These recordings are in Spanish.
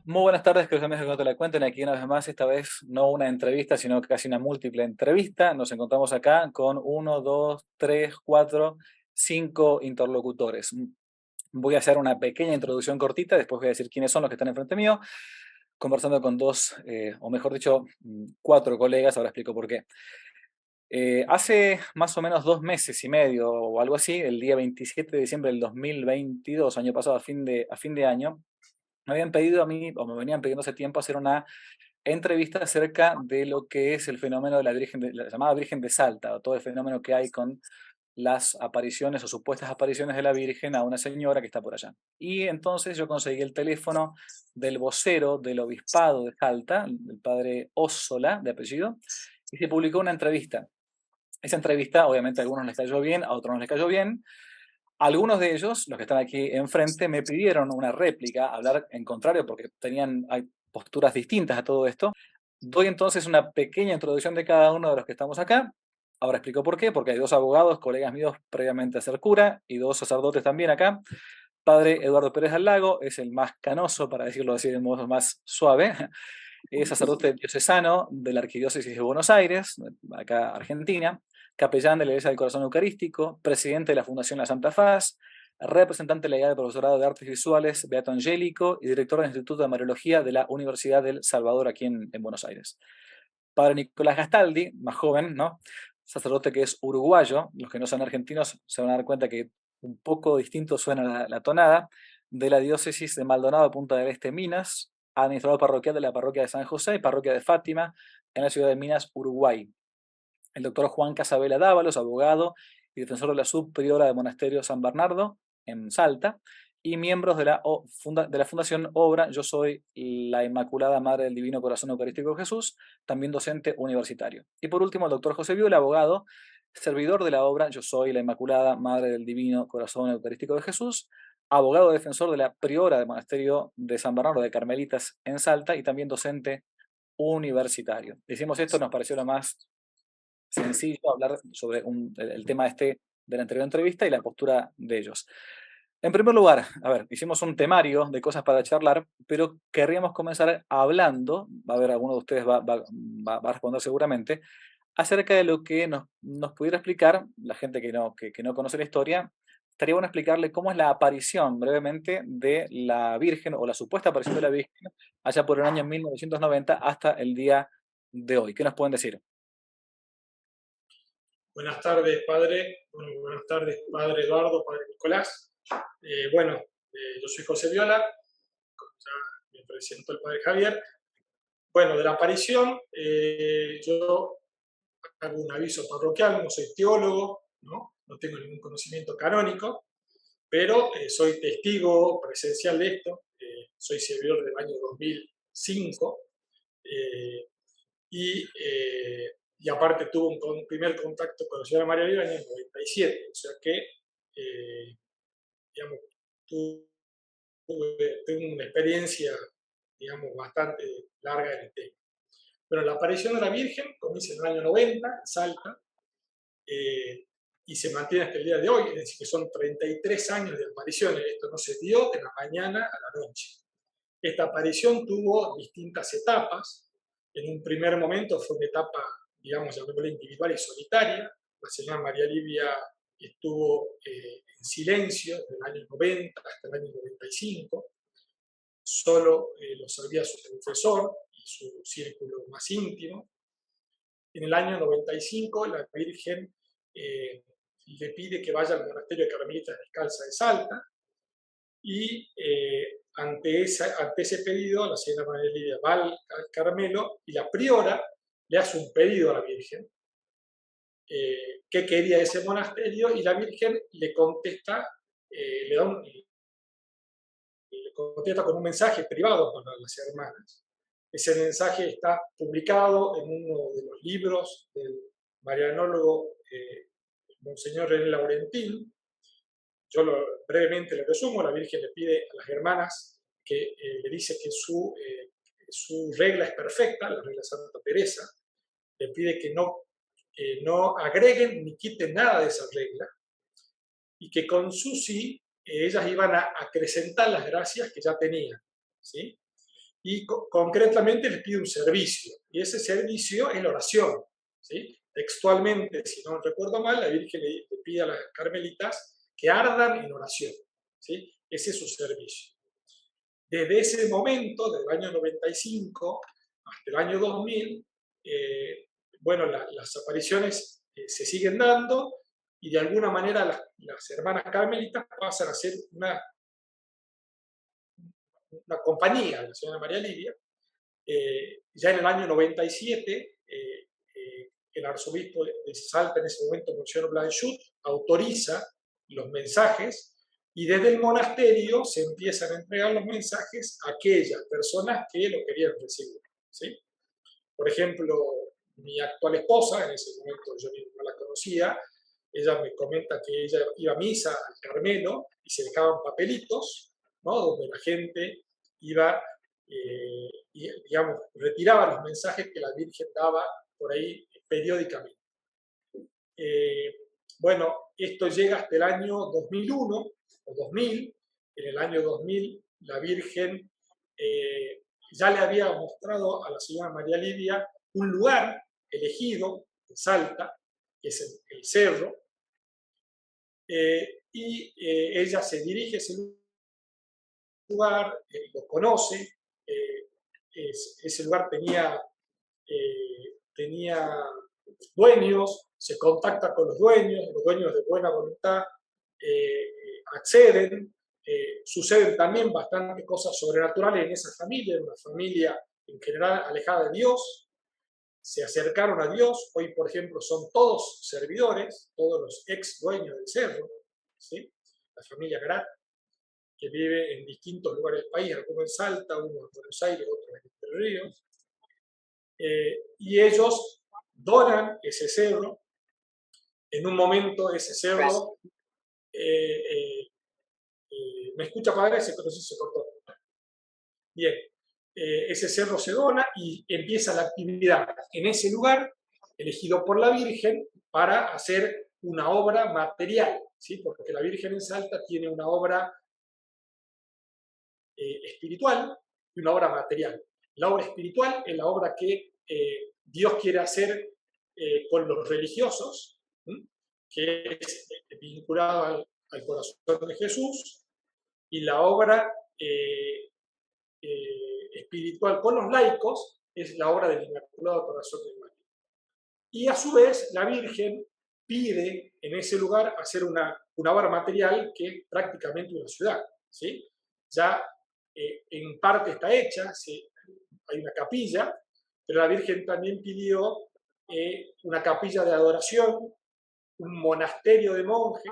Muy buenas tardes, queridos amigos de Cuento la Cuenten. Aquí una vez más, esta vez no una entrevista, sino casi una múltiple entrevista. Nos encontramos acá con uno, dos, tres, cuatro, cinco interlocutores. Voy a hacer una pequeña introducción cortita, después voy a decir quiénes son los que están enfrente mío, conversando con dos, o mejor dicho, cuatro colegas, ahora explico por qué. Hace más o menos 2 meses y medio o algo así, el día 27 de diciembre del 2022, año pasado, a fin de año, me habían pedido a mí, o me venían pidiendo hace tiempo, hacer una entrevista acerca de lo que es el fenómeno de la llamada Virgen de Salta, o todo el fenómeno que hay con las apariciones o supuestas apariciones de la Virgen a una señora que está por allá. Y entonces yo conseguí el teléfono del vocero del obispado de Salta, el padre Ossola, de apellido, y se publicó una entrevista. Esa entrevista, obviamente, a algunos les cayó bien, a otros no les cayó bien. Algunos de ellos, los que están aquí enfrente, me pidieron una réplica, hablar en contrario, porque hay posturas distintas a todo esto. Doy entonces una pequeña introducción de cada uno de los que estamos acá. Ahora explico por qué, porque hay dos abogados, colegas míos previamente a ser cura, y dos sacerdotes también acá. Padre Eduardo Pérez al Lago es el más canoso, para decirlo así de modo más suave. Es sacerdote diocesano de la Arquidiócesis de Buenos Aires, acá Argentina, capellán de la Iglesia del Corazón Eucarístico, presidente de la Fundación La Santa Faz, representante legal del Profesorado de Artes Visuales Beato Angélico y director del Instituto de Mariología de la Universidad del Salvador aquí en Buenos Aires. Padre Nicolás Gastaldi, más joven, ¿no? Sacerdote que es uruguayo, los que no son argentinos se van a dar cuenta que un poco distinto suena la tonada, de la diócesis de Maldonado, Punta del Este, Minas, administrador parroquial de la parroquia de San José y parroquia de Fátima, en la ciudad de Minas, Uruguay. El doctor Juan Casabela Dávalos, abogado y defensor de la subpriora del monasterio San Bernardo, en Salta, y miembros de la Fundación Obra Yo Soy la Inmaculada Madre del Divino Corazón Eucarístico de Jesús, también docente universitario. Y por último, el doctor José Viola, abogado, servidor de la obra Yo Soy la Inmaculada Madre del Divino Corazón Eucarístico de Jesús, abogado defensor de la priora del monasterio de San Bernardo de Carmelitas en Salta y también docente universitario. Decimos esto, nos pareció lo más sencillo hablar sobre el tema de la anterior entrevista y la postura de ellos. En primer lugar, a ver, hicimos un temario de cosas para charlar, pero querríamos comenzar hablando, va a haber alguno de ustedes va a responder seguramente, acerca de lo que nos pudiera explicar, la gente que no conoce la historia, estaría bueno explicarle cómo es la aparición brevemente de la Virgen o la supuesta aparición de la Virgen allá por el año 1990 hasta el día de hoy. ¿Qué nos pueden decir? Buenas tardes, padre. Bueno, buenas tardes, padre Eduardo, padre Nicolás. Yo soy José Viola, como ya me presentó el padre Javier. Bueno, de la aparición, yo hago un aviso parroquial, no soy teólogo, no tengo ningún conocimiento canónico, pero soy testigo presencial de esto. Soy servidor del año 2005 eh, y, eh, y aparte tuve un primer contacto con la señora María Viva en el 97, o sea que, digamos, tengo una experiencia, digamos, bastante larga en el tema. Pero la aparición de la Virgen comienza en el año 90, en Salta, eh, y se mantiene hasta el día de hoy, es decir, que son 33 años de apariciones. Esto no se dio de la mañana a la noche. Esta aparición tuvo distintas etapas. En un primer momento fue una etapa, digamos, llamémosla individual y solitaria. La señora María Livia estuvo en silencio desde el año 90 hasta el año 95. Solo lo sabía su confesor y su círculo más íntimo. En el año 95 la Virgen le pide que vaya al monasterio de Carmelitas Descalza de Salta, y ante ese pedido, la señora María Lidia va al Carmelo y la priora le hace un pedido a la Virgen que quería ese monasterio, y la Virgen le contesta, le contesta con un mensaje privado para las hermanas. Ese mensaje está publicado en uno de los libros del marianólogo Monseñor René Laurentín. Brevemente lo resumo. La Virgen le pide a las hermanas que le dice que su regla es perfecta, la regla de Santa Teresa. Le pide que no agreguen ni quiten nada de esa regla, y que con su sí ellas iban a acrecentar las gracias que ya tenían, ¿sí? y concretamente les pide un servicio, y ese servicio es la oración, ¿sí? Textualmente, si no recuerdo mal, la Virgen le pide a las carmelitas que ardan en oración, ¿sí? Ese es su servicio. Desde ese momento, del año 95 hasta el año 2000, bueno, las apariciones se siguen dando, y de alguna manera las hermanas carmelitas pasan a ser una compañía de la señora María Lidia. Ya en el año 97, el arzobispo de Salta, en ese momento, Monsignor Blanchot, autoriza los mensajes, y desde el monasterio se empiezan a entregar los mensajes a aquellas personas que lo querían recibir, ¿sí? Por ejemplo, mi actual esposa, en ese momento yo no la conocía, ella me comenta que ella iba a misa al Carmelo y se dejaban papelitos, ¿no? Donde la gente iba, y, digamos, retiraba los mensajes que la Virgen daba por ahí periódicamente. Bueno, esto llega hasta el año 2001 o 2000. En el año 2000 la Virgen ya le había mostrado a la señora María Lidia un lugar elegido en Salta, que es el cerro, y ella se dirige a ese lugar, lo conoce. Ese lugar tenía dueños, se contacta con los dueños de buena voluntad acceden. Suceden también bastantes cosas sobrenaturales en esa familia, una familia en general alejada de Dios. Se acercaron a Dios. Hoy, por ejemplo, son todos servidores, todos los ex dueños del cerro, ¿sí? La familia Grat, que vive en distintos lugares del país, algunos en Salta, uno en Buenos Aires, otro en Entre Ríos. Y ellos donan ese cerro. En un momento ese cerro, ¿me escucha, padre? Pero sí se cortó. Bien, ese cerro se dona y empieza la actividad en ese lugar, elegido por la Virgen, para hacer una obra material, ¿sí? Porque la Virgen en Salta tiene una obra espiritual y una obra material. La obra espiritual es la obra que Dios quiere hacer con los religiosos, ¿sí? Que es vinculada al corazón de Jesús, y la obra espiritual con los laicos es la obra del Inmaculado Corazón de María. Y a su vez la Virgen pide en ese lugar hacer una obra material que es prácticamente una ciudad, ¿sí? Ya en parte está hecha, ¿sí? Hay una capilla, pero la Virgen también pidió una capilla de adoración, un monasterio de monjes,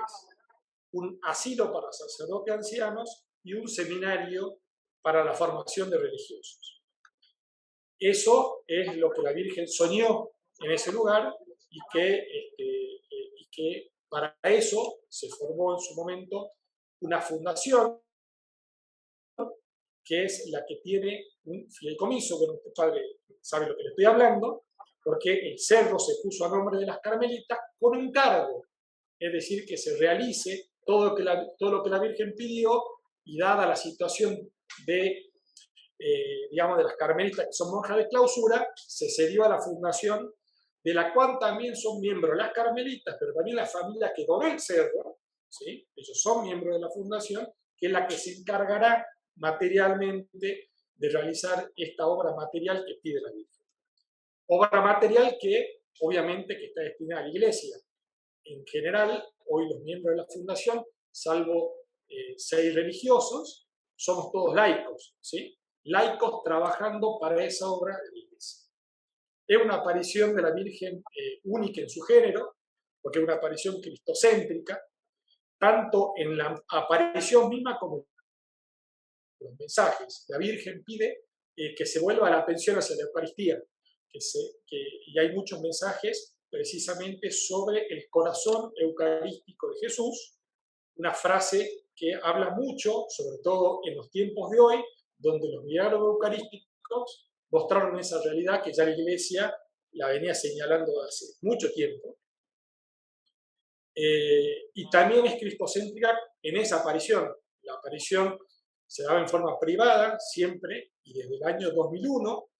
un asilo para sacerdotes ancianos y un seminario para la formación de religiosos. Eso es lo que la Virgen soñó en ese lugar, y que para eso se formó en su momento una fundación que es la que tiene un fideicomiso. Bueno, usted sabe lo que le estoy hablando, porque el cerro se puso a nombre de las carmelitas con un cargo, es decir, que se realice todo lo que la Virgen pidió, y dada la situación de, digamos, de las carmelitas que son monjas de clausura, se cedió a la fundación, de la cual también son miembros las carmelitas, pero también la familia que donó el cerro, ¿sí? Ellos son miembros de la fundación, que es la que se encargará materialmente de realizar esta obra material que pide la Virgen. Obra material que, obviamente, que está destinada a la Iglesia. En general, hoy los miembros de la fundación, salvo 6 religiosos, somos todos laicos, ¿sí? Laicos trabajando para esa obra de la Iglesia. Es una aparición de la Virgen única en su género, porque es una aparición cristocéntrica, tanto en la aparición misma como en los mensajes. La Virgen pide que se vuelva la atención hacia la Eucaristía, y hay muchos mensajes precisamente sobre el corazón eucarístico de Jesús, una frase que habla mucho, sobre todo en los tiempos de hoy, donde los milagros eucarísticos mostraron esa realidad que ya la Iglesia la venía señalando hace mucho tiempo. Y también es cristocéntrica en esa aparición, la aparición se daba en forma privada siempre, y desde el año 2001,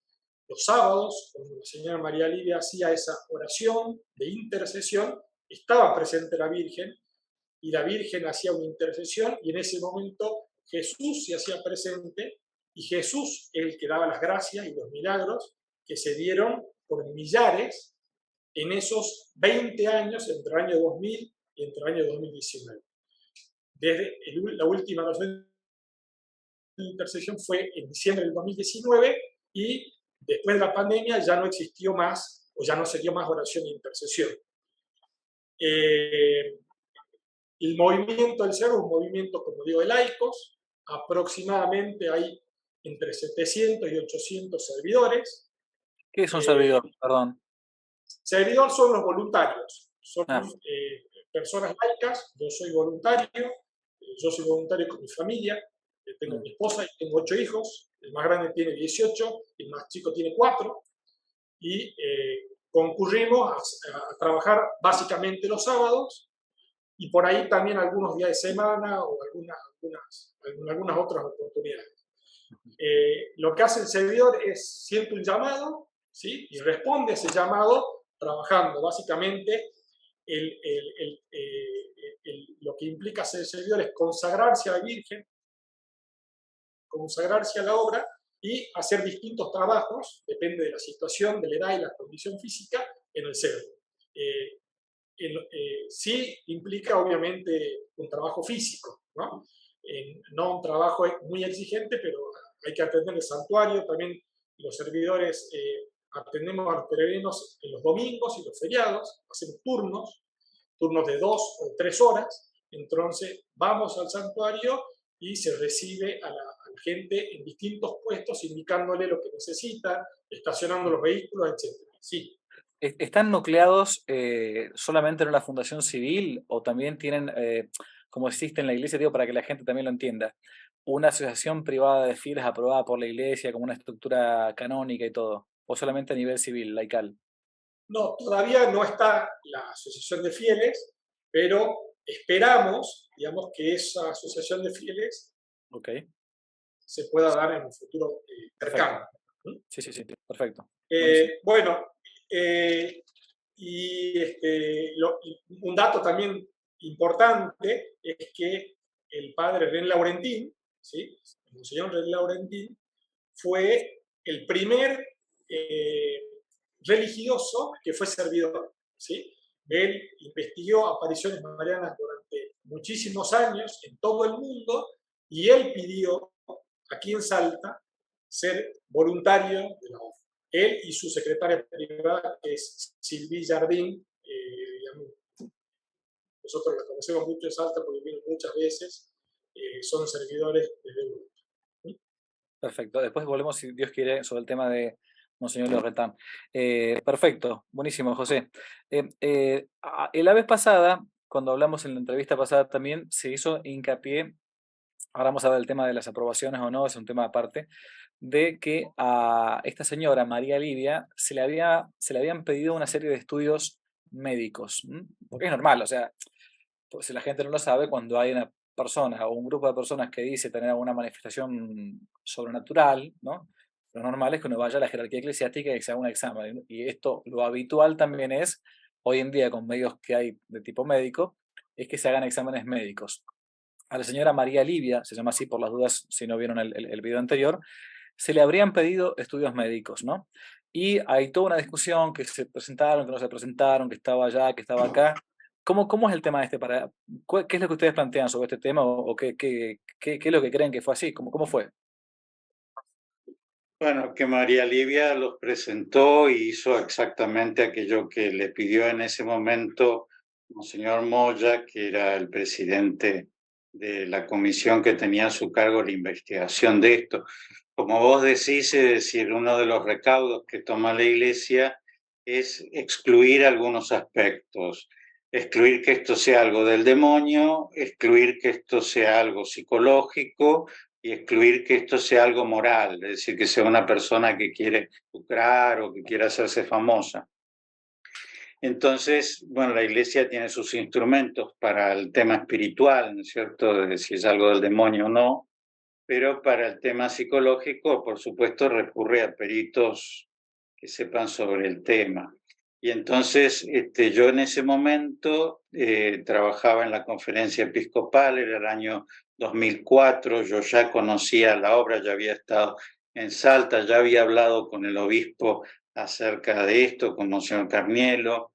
los sábados, cuando la señora María Livia hacía esa oración de intercesión, estaba presente la Virgen, y la Virgen hacía una intercesión, y en ese momento Jesús se hacía presente, y Jesús es el que daba las gracias y los milagros que se dieron por millares en esos 20 años, entre el año 2000 y entre el año 2019. Desde la última oración de intercesión fue en diciembre del 2019, y después de la pandemia ya no existió más, o ya no se dio más oración de intercesión. El movimiento del CERO es un movimiento, como digo, de laicos. Aproximadamente hay entre 700 y 800 servidores. ¿Qué es un servidor? Perdón. Servidor son los voluntarios, son Ah, personas laicas. Yo soy voluntario con mi familia. Tengo mi esposa y tengo 8 hijos. El más grande tiene 18, el más chico tiene 4. Y concurrimos a trabajar básicamente los sábados, y por ahí también algunos días de semana o algunas otras oportunidades. Lo que hace el servidor es siempre un llamado, ¿sí? Y responde a ese llamado trabajando. Básicamente, lo que implica ser servidor es consagrarse a la Virgen, consagrarse a la obra y hacer distintos trabajos, depende de la situación, de la edad y la condición física, en el cerdo. Sí implica obviamente un trabajo físico, ¿no? No un trabajo muy exigente, pero hay que atender el santuario. También los servidores atendemos a los peregrinos en los domingos y los feriados, hacemos turnos de 2 o 3 horas. Entonces vamos al santuario y se recibe a la gente en distintos puestos, indicándole lo que necesita, estacionando los vehículos, etc. Sí. ¿Están nucleados solamente en una fundación civil o también tienen, como existe en la iglesia, digo, para que la gente también lo entienda, una asociación privada de fieles aprobada por la iglesia como una estructura canónica y todo? ¿O solamente a nivel civil, laical? No, todavía no está la asociación de fieles, pero esperamos, digamos, que esa asociación de fieles Ok. se pueda dar en un futuro cercano. Sí, sí, sí, perfecto. Bueno, un dato también importante es que el padre René Laurentín, ¿sí? El monseñor René Laurentín, fue el primer religioso que fue servidor, ¿sí? Él investigó apariciones marianas durante muchísimos años en todo el mundo, y él pidió aquí en Salta ser voluntario de la obra. Él y su secretaria privada, que es Sylvie Jardín, nosotros la conocemos mucho en Salta porque vienen muchas veces, son servidores de Europa. Perfecto. Después volvemos, si Dios quiere, sobre el tema de Monseñor Lorretán. Perfecto, buenísimo, José. La vez pasada, cuando hablamos en la entrevista pasada, también se hizo hincapié, ahora vamos a ver el tema de las aprobaciones o no, es un tema aparte, de que a esta señora, María Livia, se le habían pedido una serie de estudios médicos, porque es normal, o sea, pues si la gente no lo sabe, cuando hay una persona o un grupo de personas que dice tener alguna manifestación sobrenatural, ¿no? Lo normal es que uno vaya a la jerarquía eclesiástica y se haga un examen. Y esto, lo habitual también es, hoy en día con medios que hay de tipo médico, es que se hagan exámenes médicos. A la señora María Livia, se llama así por las dudas si no vieron el video anterior, se le habrían pedido estudios médicos, ¿no? Y hay toda una discusión, que se presentaron, que no se presentaron, que estaba allá, que estaba acá. ¿Cómo es el tema este? ¿Qué es lo que ustedes plantean sobre este tema o qué es lo que creen que fue así? ¿Cómo fue? Bueno, que María Livia los presentó y hizo exactamente aquello que le pidió en ese momento Monseñor Moya, que era el presidente de la comisión que tenía a su cargo la investigación de esto. Como vos decís, es decir, uno de los recaudos que toma la Iglesia es excluir algunos aspectos, excluir que esto sea algo del demonio, excluir que esto sea algo psicológico y excluir que esto sea algo moral, es decir, que sea una persona que quiere lucrar o que quiera hacerse famosa. Entonces, bueno, la Iglesia tiene sus instrumentos para el tema espiritual, ¿no es cierto?, de si es algo del demonio o no, pero para el tema psicológico, por supuesto, recurre a peritos que sepan sobre el tema. Y entonces yo en ese momento trabajaba en la conferencia episcopal, era el año 2004, yo ya conocía la obra, ya había estado en Salta, ya había hablado con el obispo acerca de esto, con Monseñor Carnielo,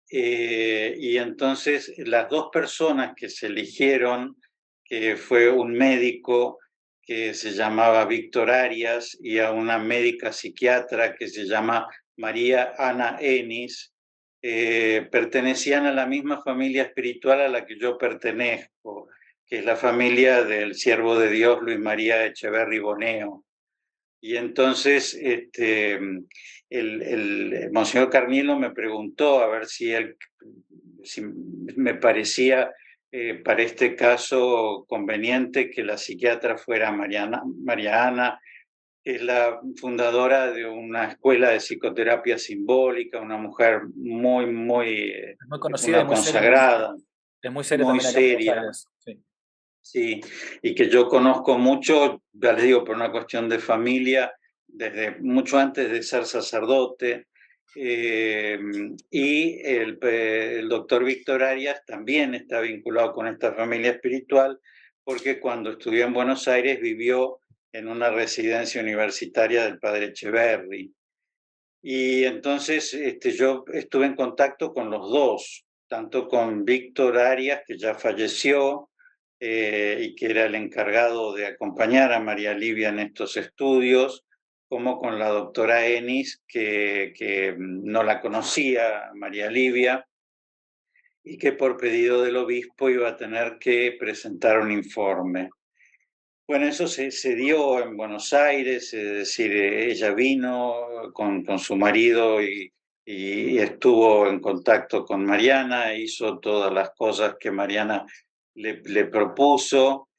y entonces las dos personas que se eligieron, que fue un médico que se llamaba Víctor Arias y a una médica psiquiatra que se llama María Ana Enis, pertenecían a la misma familia espiritual a la que yo pertenezco, que es la familia del siervo de Dios Luis María Echeverri Boneo. Y entonces el Monseñor Carnielo me preguntó a ver si me parecía para este caso conveniente que la psiquiatra fuera María Ana, que es la fundadora de una escuela de psicoterapia simbólica, una mujer muy, Es muy conocida una y muy seria. consagrada, Es muy seria muy también acá en Buenos seria. Aires. Sí. Sí, y que yo conozco mucho, ya les digo, por una cuestión de familia, desde mucho antes de ser sacerdote. Y el doctor Víctor Arias también está vinculado con esta familia espiritual, porque cuando estudió en Buenos Aires vivió en una residencia universitaria del padre Echeverri. Y entonces yo estuve en contacto con los dos, tanto con Víctor Arias, que ya falleció, y que era el encargado de acompañar a María Livia en estos estudios, como con la doctora Enis, que no la conocía, María Livia, y que por pedido del obispo iba a tener que presentar un informe. Bueno, eso se dio en Buenos Aires, es decir, ella vino con su marido y estuvo en contacto con Mariana, hizo todas las cosas que Mariana le propuso,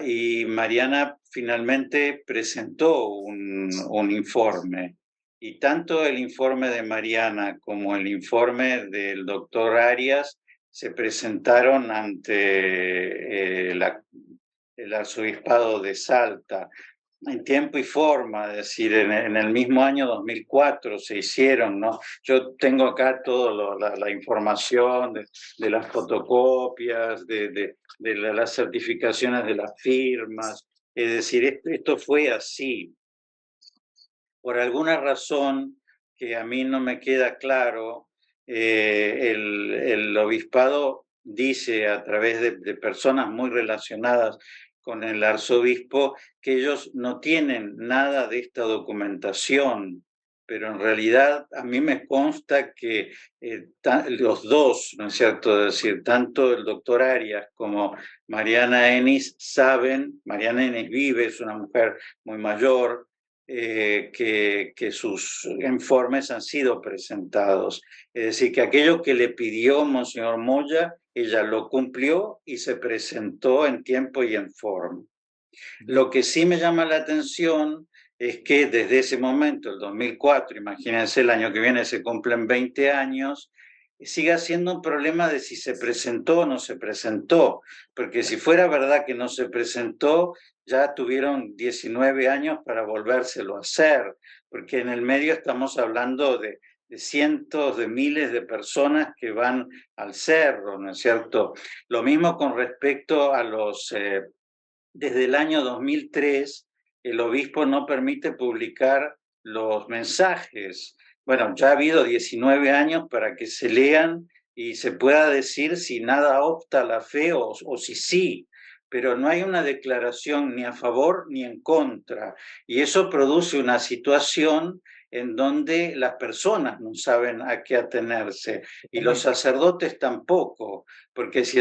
y Mariana finalmente presentó un informe. Y tanto el informe de Mariana como el informe del doctor Arias se presentaron ante el arzobispado de Salta, en tiempo y forma, es decir, en el mismo año 2004 se hicieron, ¿no? Yo tengo acá toda la información de las fotocopias, de las certificaciones de las firmas, es decir, esto fue así. Por alguna razón que a mí no me queda claro, el obispado dice a través de personas muy relacionadas con el arzobispo que ellos no tienen nada de esta documentación, pero en realidad a mí me consta que los dos, ¿no es cierto? Es decir, tanto el doctor Arias como Mariana Enis saben, Mariana Enis vive, es una mujer muy mayor, que sus informes han sido presentados. Es decir, que aquello que le pidió Monseñor Moya, ella lo cumplió y se presentó en tiempo y en forma. Lo que sí me llama la atención es que desde ese momento, el 2004, imagínense, el año que viene se cumplen 20 años, sigue siendo un problema de si se presentó o no se presentó, porque si fuera verdad que no se presentó, ya tuvieron 19 años para volvérselo a hacer, porque en el medio estamos hablando de cientos de miles de personas que van al cerro, ¿no es cierto? Lo mismo con respecto a los... Desde el año 2003, el obispo no permite publicar los mensajes. Bueno, ya ha habido 19 años para que se lean y se pueda decir si nada opta a la fe o si sí, pero no hay una declaración ni a favor ni en contra. Y eso produce una situación en donde las personas no saben a qué atenerse y los sacerdotes tampoco, porque si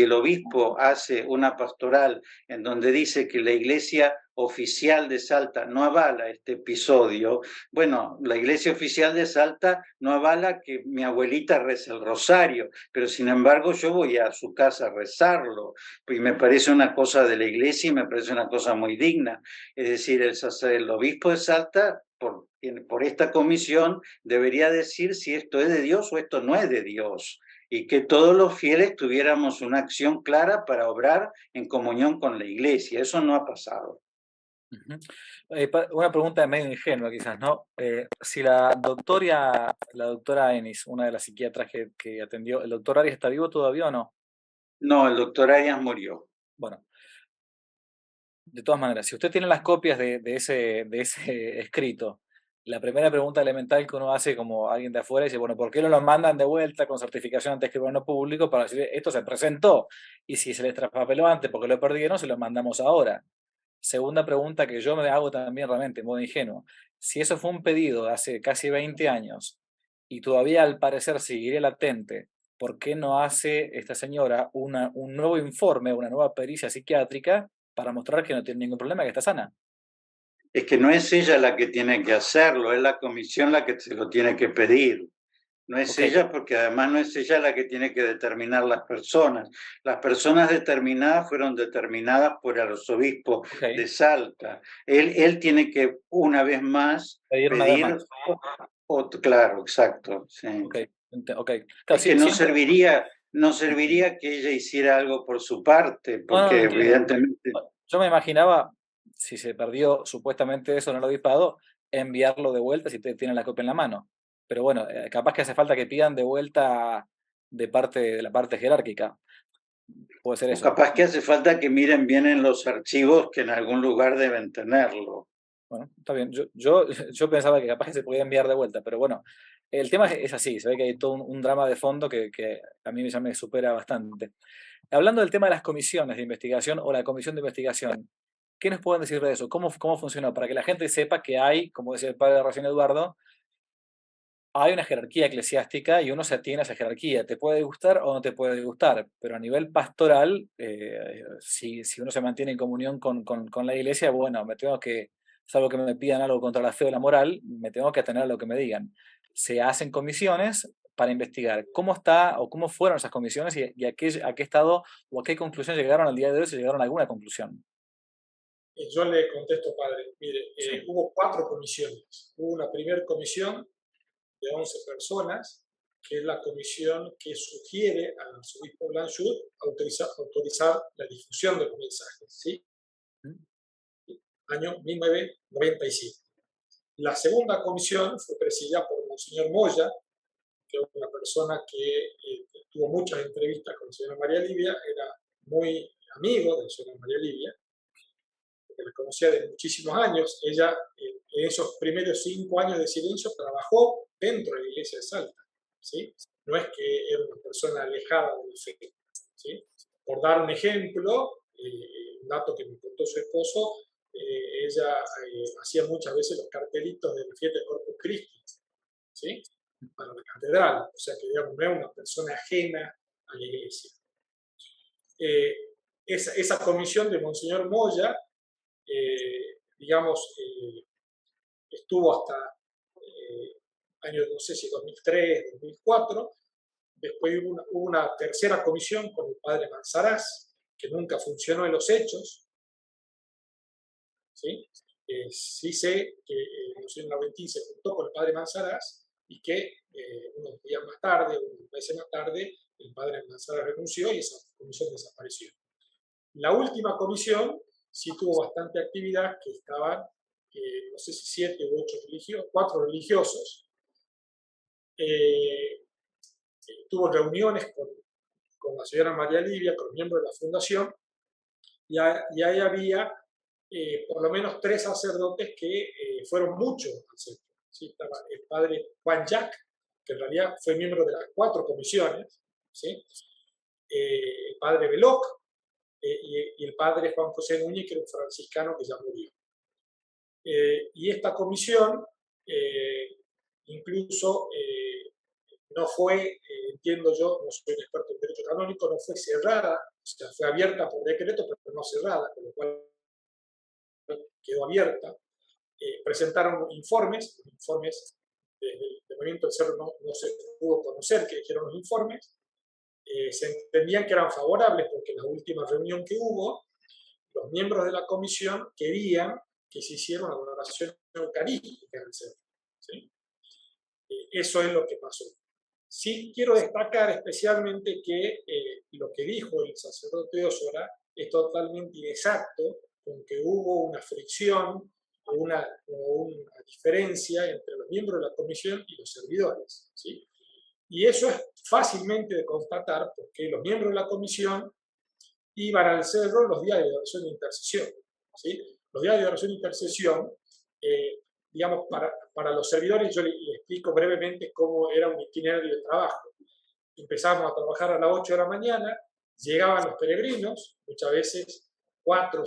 el obispo hace una pastoral en donde dice que la iglesia oficial de Salta no avala este episodio, bueno, la iglesia oficial de Salta no avala que mi abuelita reza el rosario, pero sin embargo yo voy a su casa a rezarlo, y me parece una cosa de la iglesia y me parece una cosa muy digna. Es decir, el obispo de Salta, por esta comisión, debería decir si esto es de Dios o esto no es de Dios. y que todos los fieles tuviéramos una acción clara para obrar en comunión con la Iglesia. Eso no ha pasado. Una pregunta medio ingenua quizás, ¿no? Si la doctora Enis, una de las psiquiatras que atendió, ¿el doctor Arias está vivo todavía o no? No, el doctor Arias murió. Bueno, de todas maneras, si usted tiene las copias de ese escrito, la primera pregunta elemental que uno hace como alguien de afuera dice, bueno, ¿por qué no lo mandan de vuelta con certificación ante escribano público para decir, esto se presentó? Y si se les traspapeló antes porque lo perdieron, se lo mandamos ahora. Segunda pregunta que yo me hago también realmente, en modo ingenuo. Si eso fue un pedido de hace casi 20 años y todavía al parecer seguiría latente, ¿por qué no hace esta señora un nuevo informe, una nueva pericia psiquiátrica para mostrar que no tiene ningún problema, que está sana? Es que no es ella la que tiene que hacerlo, es la comisión la que se lo tiene que pedir. No es Ok, ella porque además no es ella la que tiene que determinar las personas. Las personas determinadas fueron determinadas por el arzobispo ok, de Salta. Él tiene que, una vez más, pedir una vez pedir, más. claro, exacto. Sí. Ok, ok. Claro, Es que no siempre... serviría que ella hiciera algo por su parte, No, no, porque entiendo. evidentemente... Yo me imaginaba, si se perdió supuestamente eso en el obispado, enviarlo de vuelta si tienen la copia en la mano. Pero bueno, capaz que hace falta que pidan de vuelta de la parte jerárquica. Puede ser O eso. capaz que hace falta que miren bien en los archivos que en algún lugar deben tenerlo. Bueno, está bien. Yo pensaba que capaz que se podía enviar de vuelta, pero bueno, el tema es así. Se ve que hay todo un drama de fondo que a mí ya me supera bastante. Hablando del tema de las comisiones de investigación o la comisión de investigación, ¿qué nos pueden decir de eso? ¿Cómo funcionó? Para que la gente sepa que hay, como decía el padre recién Eduardo, hay una jerarquía eclesiástica y uno se atiene a esa jerarquía. Te puede gustar o no te puede gustar, pero a nivel pastoral, si uno se mantiene en comunión con la iglesia, bueno, salvo que me pidan algo contra la fe o la moral, me tengo que atener a lo que me digan. Se hacen comisiones para investigar cómo está o cómo fueron esas comisiones y a qué estado o a qué conclusión llegaron al día de hoy, si llegaron a alguna conclusión. Yo le contesto, padre, mire, Sí. hubo 4 comisiones. Hubo una primera comisión de 11 personas, que es la comisión que sugiere al arzobispo Blanchard autorizar la difusión de los mensajes, ¿sí? Año 1997. La segunda comisión fue presidida por Monseñor Moya, que es una persona que tuvo muchas entrevistas con la señora María Livia, era muy amigo de la señora María Livia, que la conocía de muchísimos años. Ella, en esos primeros 5 años de silencio, trabajó dentro de la iglesia de Salta, ¿sí? No es que era una persona alejada de la fe, ¿sí? Por dar un ejemplo, un dato que me contó su esposo, ella hacía muchas veces los cartelitos de la fiesta de Corpus Christi, ¿sí? Para la catedral, o sea que digamos, no era una persona ajena a la iglesia. Esa comisión de Monseñor Moya, digamos, estuvo hasta años, no sé si 2003, 2004. Después hubo una tercera comisión con el padre Manzarás, que nunca funcionó en los hechos. ¿Sí? Sí sé que Monseñor Laurentí se juntó con el padre Manzarás y que unos días más tarde, unos meses más tarde, el padre Manzarás renunció y esa comisión desapareció. La última comisión sí tuvo bastante actividad, que estaban, no sé si 7 u 8 religiosos, 4 religiosos. Tuvo reuniones con la señora María Livia, con miembros de la fundación, y ahí había por lo menos 3 sacerdotes que fueron muchos al centro. ¿Sí? Estaba el padre Juan Jack, que en realidad fue miembro de las 4 comisiones, ¿sí? El padre Beloc, y el padre Juan José Núñez, que era un franciscano que ya murió. Y esta comisión incluso no fue, entiendo yo, no soy un experto en derecho canónico, no fue cerrada, o sea, fue abierta por decreto, pero no cerrada, con lo cual quedó abierta. Presentaron informes, los informes del movimiento del Cerro no se pudo conocer, que dijeron los informes. Se entendían que eran favorables porque en la última reunión que hubo, los miembros de la comisión querían que se hiciera una adoración eucarística en el centro, ¿sí? Eso es lo que pasó. Sí quiero destacar especialmente que lo que dijo el sacerdote Osora es totalmente inexacto, con que hubo una fricción o una diferencia entre los miembros de la comisión y los servidores, ¿sí? Y eso es fácilmente de constatar porque los miembros de la comisión iban al cerro los días de oración e intercesión, ¿sí? Los días de oración e intercesión, digamos, para los servidores, yo le explico brevemente cómo era un itinerario de trabajo. Empezábamos a trabajar a las 8 de la mañana, llegaban los peregrinos, muchas veces 4,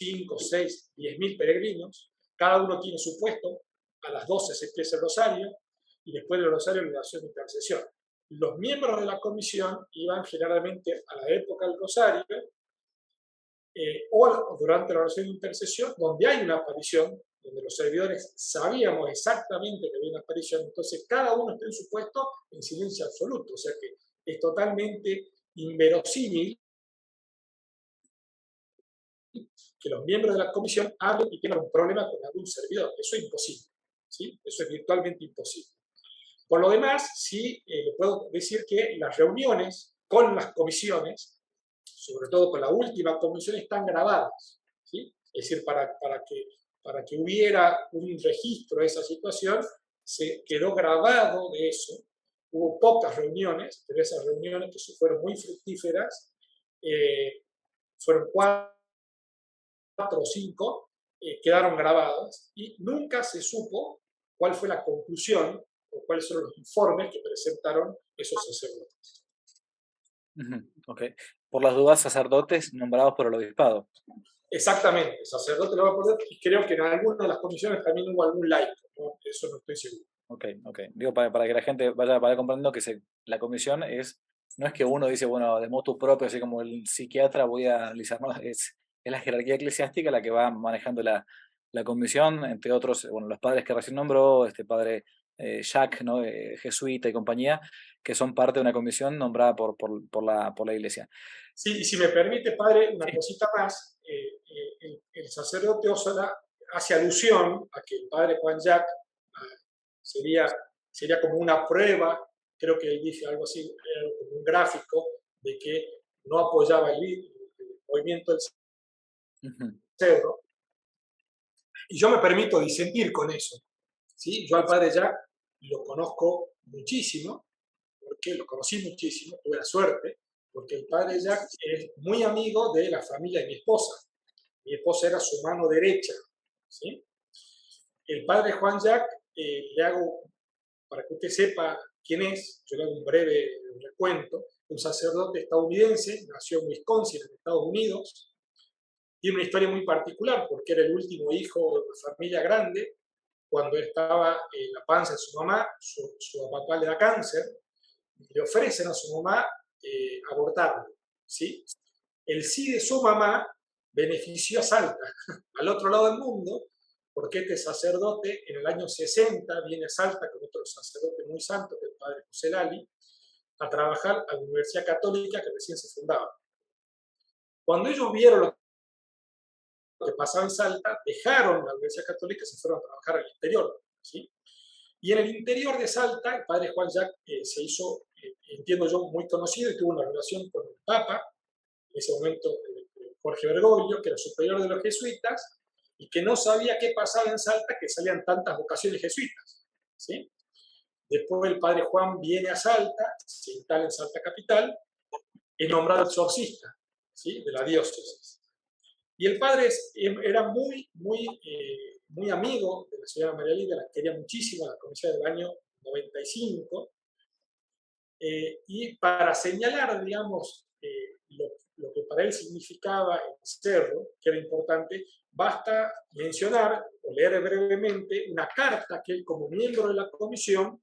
5, 6, 10.000 peregrinos, cada uno tiene su puesto, a las 12 se empieza el rosario, y después del rosario la oración de intercesión. Los miembros de la comisión iban generalmente a la época del rosario, o durante la oración de intercesión, donde hay una aparición, donde los servidores sabíamos exactamente que había una aparición, entonces cada uno está en su puesto en silencio absoluto, o sea que es totalmente inverosímil que los miembros de la comisión hablen y tengan un problema con algún servidor. Eso es imposible, ¿sí? Eso es virtualmente imposible. Por lo demás, sí le puedo decir que las reuniones con las comisiones, sobre todo con la última comisión, están grabadas, ¿sí? Es decir, para que hubiera un registro de esa situación, se quedó grabado de eso. Hubo pocas reuniones, pero esas reuniones que fueron muy fructíferas, fueron 4 o 5, quedaron grabadas y nunca se supo cuál fue la conclusión o cuáles son los informes que presentaron esos sacerdotes. Ok. Por las dudas, sacerdotes nombrados por el obispado. Exactamente, sacerdote lo va a poner, y creo que en alguna de las comisiones también hubo algún laico, ¿no? Eso no estoy seguro. Ok. Digo, para que la gente vaya comprendiendo que la comisión no es que uno dice, bueno, de motu propio, así como el psiquiatra voy a analizar, no, es la jerarquía eclesiástica la que va manejando la comisión, entre otros, bueno, los padres que recién nombró, este padre Jacques, ¿no? Jesuita y compañía, que son parte de una comisión nombrada por la iglesia. Sí, y si me permite, padre, una Sí. cosita más, el sacerdote Osora hace alusión a que el padre Juan Jacques sería como una prueba, creo que él dice algo así, como un gráfico de que no apoyaba el movimiento del cerro. Y yo me permito disentir con eso, ¿sí? Yo al padre Jacques lo conozco muchísimo, porque lo conocí muchísimo, tuve la suerte, porque el padre Jacques es muy amigo de la familia de mi esposa. Mi esposa era su mano derecha, ¿sí? El padre Juan Jacques, le hago, para que usted sepa quién es, yo le hago un breve recuento, un sacerdote estadounidense, nació en Wisconsin, en Estados Unidos. Tiene una historia muy particular porque era el último hijo de una familia grande. Cuando él estaba en la panza de su mamá, su papá le da cáncer, le ofrecen a su mamá abortarlo, ¿sí? El sí de su mamá benefició a Salta, al otro lado del mundo, porque este sacerdote en el año 60 viene a Salta con otro sacerdote muy santo, que es el padre José Lali, a trabajar a la Universidad Católica que recién se fundaba. Cuando ellos vieron lo que pasaba en Salta, dejaron la Universidad Católica y se fueron a trabajar al interior, ¿sí? Y en el interior de Salta, el padre Juan Jacques se hizo, entiendo yo, muy conocido y tuvo una relación con el Papa, en ese momento Jorge Bergoglio, que era superior de los jesuitas, y que no sabía qué pasaba en Salta, que salían tantas vocaciones jesuitas, ¿sí? Después el padre Juan viene a Salta, se instala en Salta capital, es nombrado exorcista, ¿sí? De la diócesis. Y el padre era muy amigo de la señora María Lidia, la quería muchísimo, la conocía del año 95, y para señalar, digamos, lo que para él significaba el cerro, que era importante, basta mencionar o leer brevemente una carta que él, como miembro de la comisión,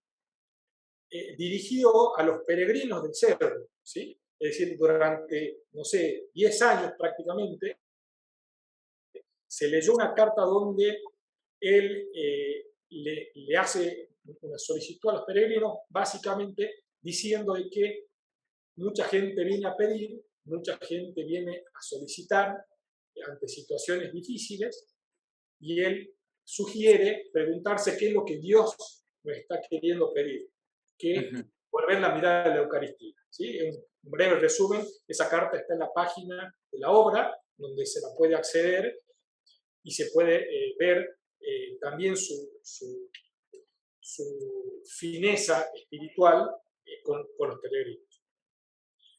dirigió a los peregrinos del cerro, ¿sí? Es decir, durante, no sé, 10 años prácticamente, se leyó una carta donde él le hace una solicitud a los peregrinos, básicamente diciendo de que mucha gente viene a pedir, mucha gente viene a solicitar ante situaciones difíciles, y él sugiere preguntarse qué es lo que Dios nos está queriendo pedir. que Ujú. volver la mirada de la Eucaristía. ¿Sí? Un breve resumen, esa carta está en la página de la obra, donde se la puede acceder y se puede ver también su fineza espiritual con los peregrinos.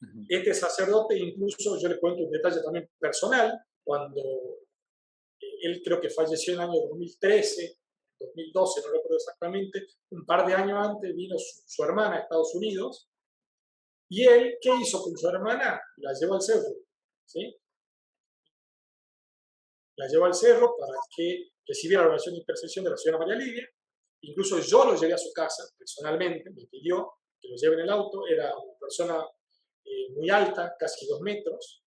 Ujú. Este sacerdote, incluso yo le cuento un detalle también personal, cuando él creo que falleció en el año 2013, 2012, no recuerdo exactamente, un par de años antes vino su hermana a Estados Unidos, y él, ¿qué hizo con su hermana? La llevó al cerro, ¿sí? La llevó al cerro para que recibiera la oración de intercesión de la señora María Livia. Incluso yo lo llevé a su casa, personalmente, me pidió que lo lleve en el auto, era una persona muy alta, casi 2 metros,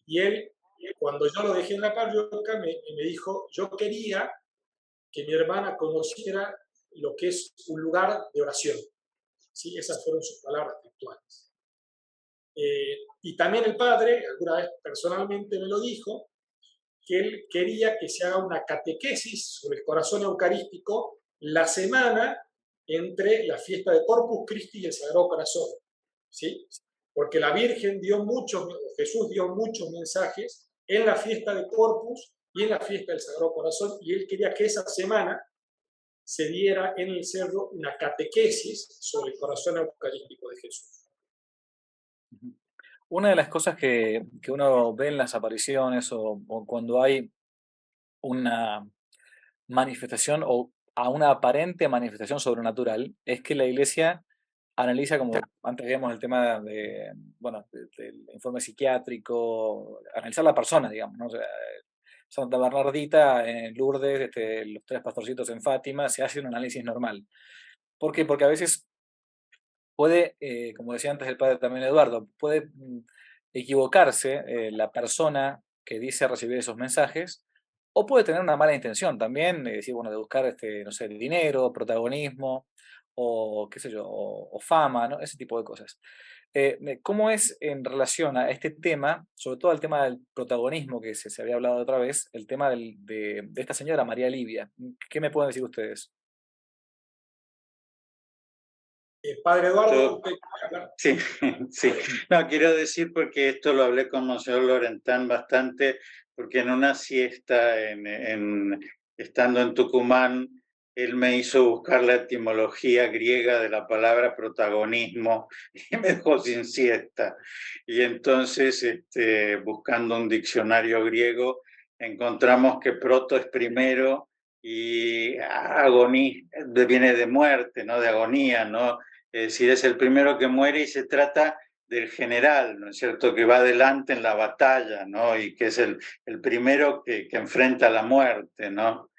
y él, cuando yo lo dejé en la parroquia, me dijo, yo quería que mi hermana conociera lo que es un lugar de oración. ¿Sí? Esas fueron sus palabras textuales. Y también el padre, alguna vez personalmente me lo dijo, que él quería que se haga una catequesis sobre el corazón eucarístico la semana entre la fiesta de Corpus Christi y el Sagrado Corazón. ¿Sí? Porque la Virgen dio muchos, Jesús dio muchos mensajes en la fiesta de Corpus y en la fiesta del Sagrado Corazón, y él quería que esa semana se diera en el cerro una catequesis sobre el corazón eucarístico de Jesús. Ujú. Una de las cosas que uno ve en las apariciones o cuando hay una manifestación o a una aparente manifestación sobrenatural es que la iglesia analiza, como antes veíamos el tema de, bueno, del informe psiquiátrico, analizar la persona, digamos, ¿no? O sea, Santa Bernardita en Lourdes, los 3 pastorcitos en Fátima, se hace un análisis normal. ¿Por qué? Porque a veces puede, como decía antes el padre también Eduardo, puede equivocarse la persona que dice recibir esos mensajes, o puede tener una mala intención también, decir, bueno, de buscar, no sé, dinero, protagonismo, o qué sé yo, o fama, ¿no? Ese tipo de cosas. ¿Cómo es en relación a este tema, sobre todo al tema del protagonismo que se había hablado otra vez, el tema de esta señora María Livia? ¿Qué me pueden decir ustedes? Padre Eduardo, Yo, usted quiere hablar. sí, sí. No, quiero decir porque esto lo hablé con Monseñor Lorentán bastante, porque en una siesta, estando en Tucumán, él me hizo buscar la etimología griega de la palabra protagonismo y me dejó sin siesta. Y entonces, buscando un diccionario griego, encontramos que proto es primero y agonía viene de muerte, ¿no? De agonía, ¿no? Es decir, es el primero que muere y se trata del general, ¿no es cierto?, que va adelante en la batalla, ¿no? Y que es el primero que enfrenta la muerte, ¿no?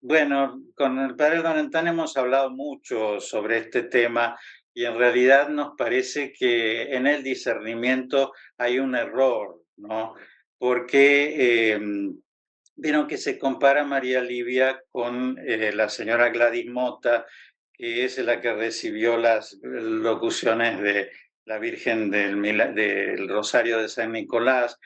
Bueno, con el padre Donantán hemos hablado mucho sobre este tema y en realidad nos parece que en el discernimiento hay un error, ¿no? Porque vieron que se compara María Livia con la señora Gladys Mota, que es la que recibió las locuciones de la Virgen del Rosario de San Nicolás,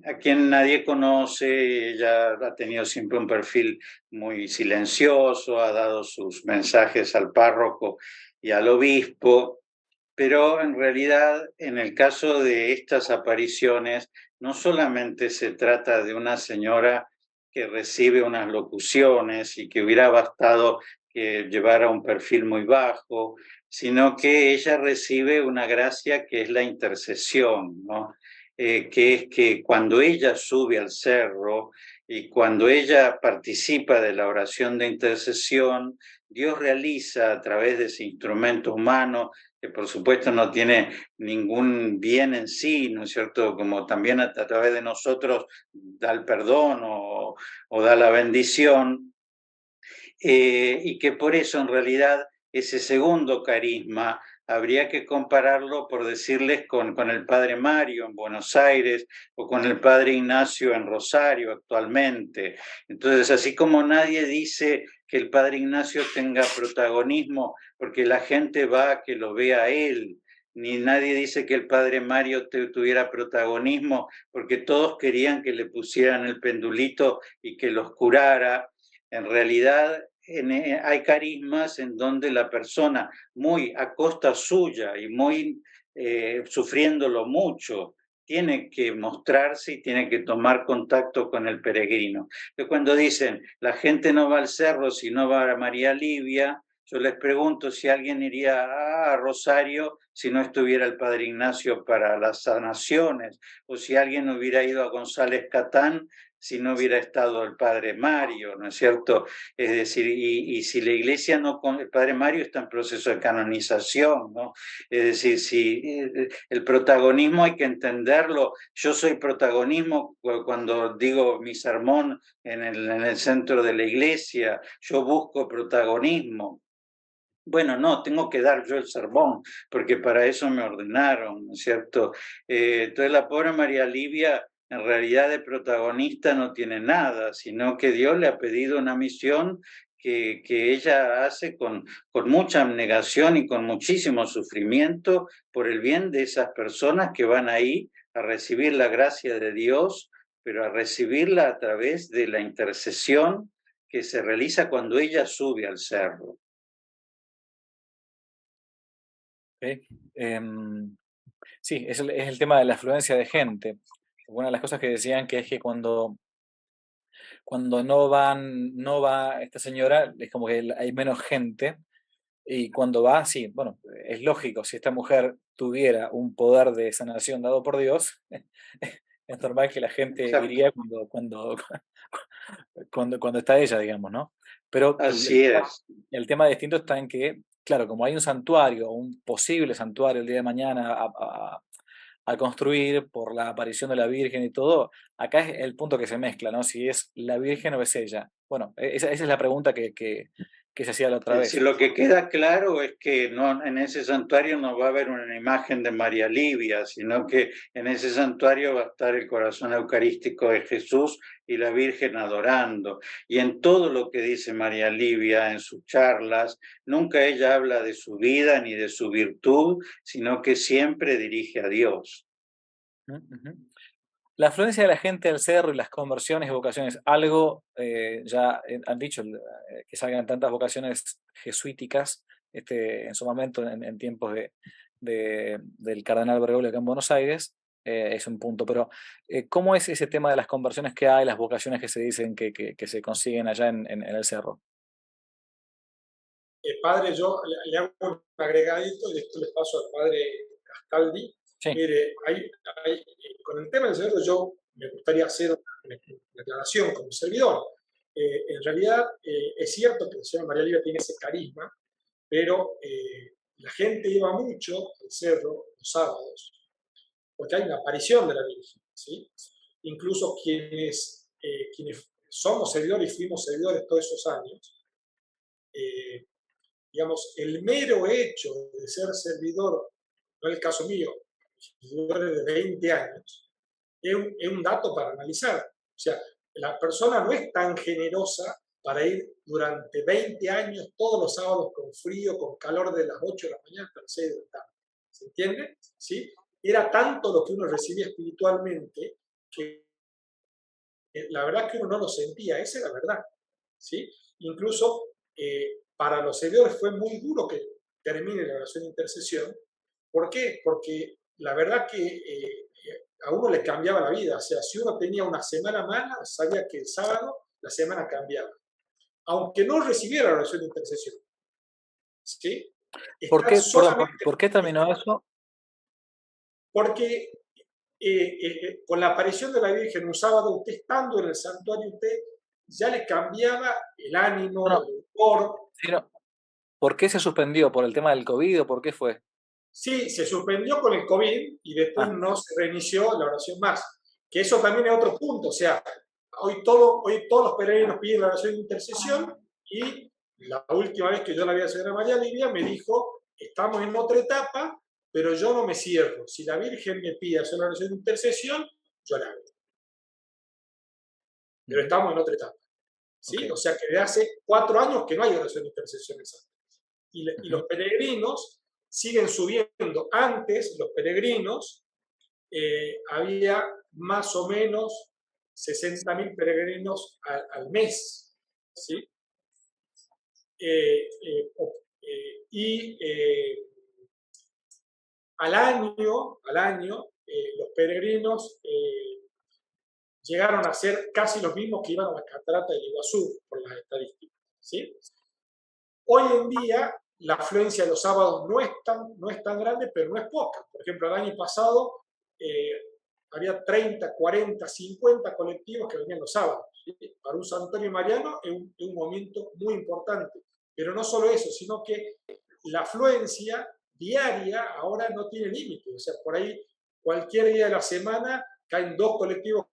a quien nadie conoce. Ella ha tenido siempre un perfil muy silencioso, ha dado sus mensajes al párroco y al obispo, pero en realidad en el caso de estas apariciones no solamente se trata de una señora que recibe unas locuciones y que hubiera bastado que llevara un perfil muy bajo, sino que ella recibe una gracia que es la intercesión, ¿no? Que es que cuando ella sube al cerro y cuando ella participa de la oración de intercesión, Dios realiza a través de ese instrumento humano, que por supuesto no tiene ningún bien en sí, ¿no es cierto? Como también a través de nosotros da el perdón o da la bendición, y que por eso en realidad ese segundo carisma habría que compararlo, por decirles, con el padre Mario en Buenos Aires o con el padre Ignacio en Rosario actualmente. Entonces, así como nadie dice que el padre Ignacio tenga protagonismo porque la gente va a que lo vea a él, ni nadie dice que el padre Mario tuviera protagonismo porque todos querían que le pusieran el pendulito y que los curara. En realidad, hay carismas en donde la persona muy a costa suya y muy sufriéndolo mucho, tiene que mostrarse y tiene que tomar contacto con el peregrino. Entonces, cuando dicen, la gente no va al cerro si no va a María Livia, yo les pregunto si alguien iría a Rosario si no estuviera el Padre Ignacio para las sanaciones, o si alguien hubiera ido a González Catán si no hubiera estado el Padre Mario, ¿no es cierto? Es decir, y si la iglesia no, el Padre Mario está en proceso de canonización, ¿no? Es decir, si el protagonismo hay que entenderlo. Yo soy protagonismo cuando digo mi sermón en el centro de la iglesia, yo busco protagonismo. Bueno, no, tengo que dar yo el sermón, porque para eso me ordenaron, ¿no es cierto? Entonces la pobre María Livia, en realidad de protagonista no tiene nada, sino que Dios le ha pedido una misión que ella hace con mucha abnegación y con muchísimo sufrimiento por el bien de esas personas que van ahí a recibir la gracia de Dios, pero a recibirla a través de la intercesión que se realiza cuando ella sube al cerro. ¿Sí? Sí, es el tema de la afluencia de gente. Una de las cosas que decían que es que cuando no va esta señora, es como que hay menos gente, y cuando va, sí, bueno, es lógico, si esta mujer tuviera un poder de sanación dado por Dios, es normal que la gente Exacto. iría cuando está ella, digamos, ¿no? Pero Así es. el tema distinto está en que, claro, como hay un santuario, un posible santuario el día de mañana a construir por la aparición de la Virgen y todo, acá es el punto que se mezcla, ¿no? Si es la Virgen o es ella. Bueno, esa es la pregunta que se hacía la otra Es vez. decir, lo que queda claro es que no, en ese santuario no va a haber una imagen de María Livia, sino que en ese santuario va a estar el corazón eucarístico de Jesús y la Virgen adorando. Y en todo lo que dice María Livia en sus charlas, nunca ella habla de su vida ni de su virtud, sino que siempre dirige a Dios. Ujú. La afluencia de la gente al cerro y las conversiones y vocaciones, algo ya han dicho que salgan tantas vocaciones jesuíticas en su momento, en tiempos del cardenal Bergoglio acá en Buenos Aires, es un punto. Pero, ¿cómo es ese tema de las conversiones que hay, las vocaciones que se dicen que se consiguen allá en el cerro? Padre, yo le hago un agregadito y después les paso al padre Castaldi. Sí. Mire, con el tema del cerdo yo me gustaría hacer una aclaración como servidor. En realidad es cierto que la señora María Livia tiene ese carisma, pero la gente iba mucho al cerro los sábados, porque hay una aparición de la Virgen, ¿sí? Incluso quienes somos servidores y fuimos servidores todos esos años, digamos, el mero hecho de ser servidor, no es el caso mío, servidores de 20 años, es un dato para analizar. O sea, la persona no es tan generosa para ir durante 20 años todos los sábados con frío, con calor de las 8 de la mañana hasta las 6 de la tarde. ¿Se entiende? ¿Sí? Era tanto lo que uno recibía espiritualmente que la verdad que uno no lo sentía, esa es la verdad. ¿Sí? Incluso para los seguidores fue muy duro que termine la oración de intercesión. ¿Por qué? Porque la verdad que a uno le cambiaba la vida. O sea, si uno tenía una semana mala, sabía que el sábado la semana cambiaba. Aunque no recibiera la oración de intercesión. ¿Sí? ¿Por Estar qué, perdón, solamente... por qué terminó eso? Porque con la aparición de la Virgen un sábado, usted estando en el santuario, usted ya le cambiaba el ánimo, No, el humor. no, ¿por qué se suspendió? ¿Por el tema del COVID o por qué fue? Sí, se suspendió con el COVID y después Ah, no se reinició la oración más. Que eso también es otro punto. O sea, hoy todos los peregrinos piden la oración de intercesión y la última vez que yo la vi a la señora María Livia me dijo, estamos en otra etapa, pero yo no me cierro. Si la Virgen me pide hacer la oración de intercesión, yo la hago. Pero estamos en otra etapa. ¿Sí? ok. O sea que desde hace 4 años que no hay oración de intercesión exacta. Y los peregrinos siguen subiendo. Antes, los peregrinos, había más o menos 60.000 peregrinos al mes. ¿Sí? y al año los peregrinos llegaron a ser casi los mismos que iban a la catarata del Iguazú, por las estadísticas, ¿sí? Hoy en día la afluencia de los sábados no es tan grande, pero no es poca. Por ejemplo, el año pasado había 30, 40, 50 colectivos que venían los sábados, ¿sí? Para un santuario mariano es un momento muy importante. Pero no solo eso, sino que la afluencia diaria ahora no tiene límite. O sea, por ahí cualquier día de la semana caen 2 colectivos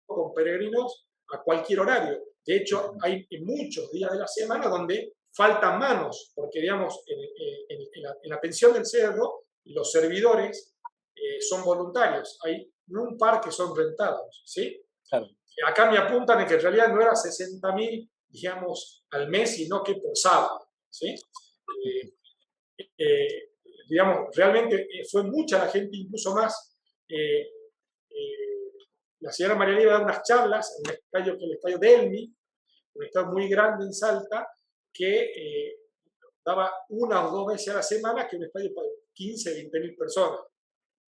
con peregrinos a cualquier horario. De hecho, hay muchos días de la semana donde faltan manos, porque digamos, en la pensión del cerro, los servidores son voluntarios. Hay un par que son rentados, ¿sí? Claro. Acá me apuntan en que en realidad no era 60.000, digamos, al mes, sino que por sábado, ¿sí? Digamos, realmente fue mucha la gente, incluso más. La señora María Liva da unas charlas en un estadio que es el estadio Delmi, un estadio muy grande en Salta, que daba 1 o 2 veces a la semana, que un estadio para 15, 20.000 personas.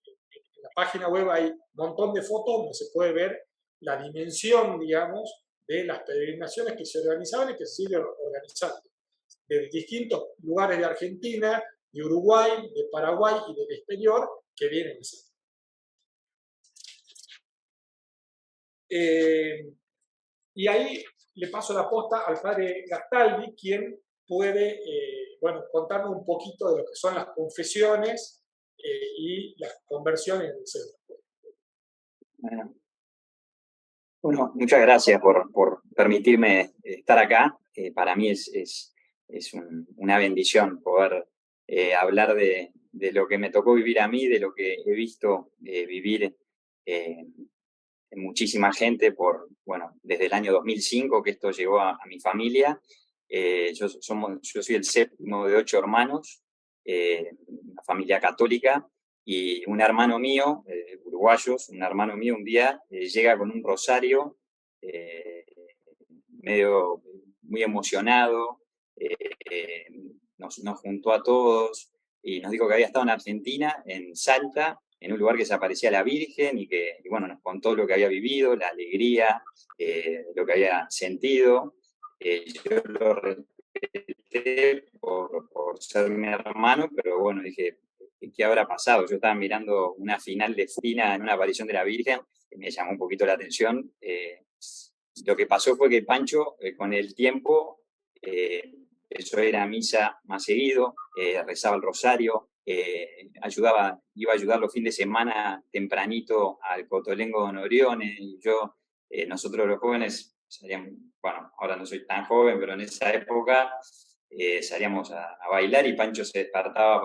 En la página web hay un montón de fotos donde se puede ver la dimensión, digamos, de las peregrinaciones que se organizaban y que se siguen organizando. De distintos lugares de Argentina, de Uruguay, de Paraguay y del exterior que vienen a Salta. Y ahí le paso la posta al padre Gastaldi, quien puede contarnos un poquito de lo que son las confesiones y las conversiones en el centro. Bueno, muchas gracias por permitirme estar acá. Para mí es una bendición poder hablar de lo que me tocó vivir a mí, de lo que he visto vivir muchísima gente desde el año 2005 que esto llegó a mi familia. Yo soy el 7º de 8 hermanos, una familia católica, y un hermano mío, uruguayos, un hermano mío un día llega con un rosario muy emocionado, nos juntó a todos y nos dijo que había estado en Argentina, en Salta, en un lugar que se aparecía a la Virgen y nos contó lo que había vivido, la alegría, lo que había sentido. Yo lo respeté por ser mi hermano, pero bueno, dije, ¿qué habrá pasado? Yo estaba mirando una final de Fina en una aparición de la Virgen, que me llamó un poquito la atención. Lo que pasó fue que Pancho, con el tiempo, empezó a ir a misa más seguido, rezaba el rosario, iba a ayudar los fines de semana tempranito al Cotolengo Don Orione, y nosotros los jóvenes salíamos, ahora no soy tan joven, pero en esa época salíamos a bailar y Pancho se despertaba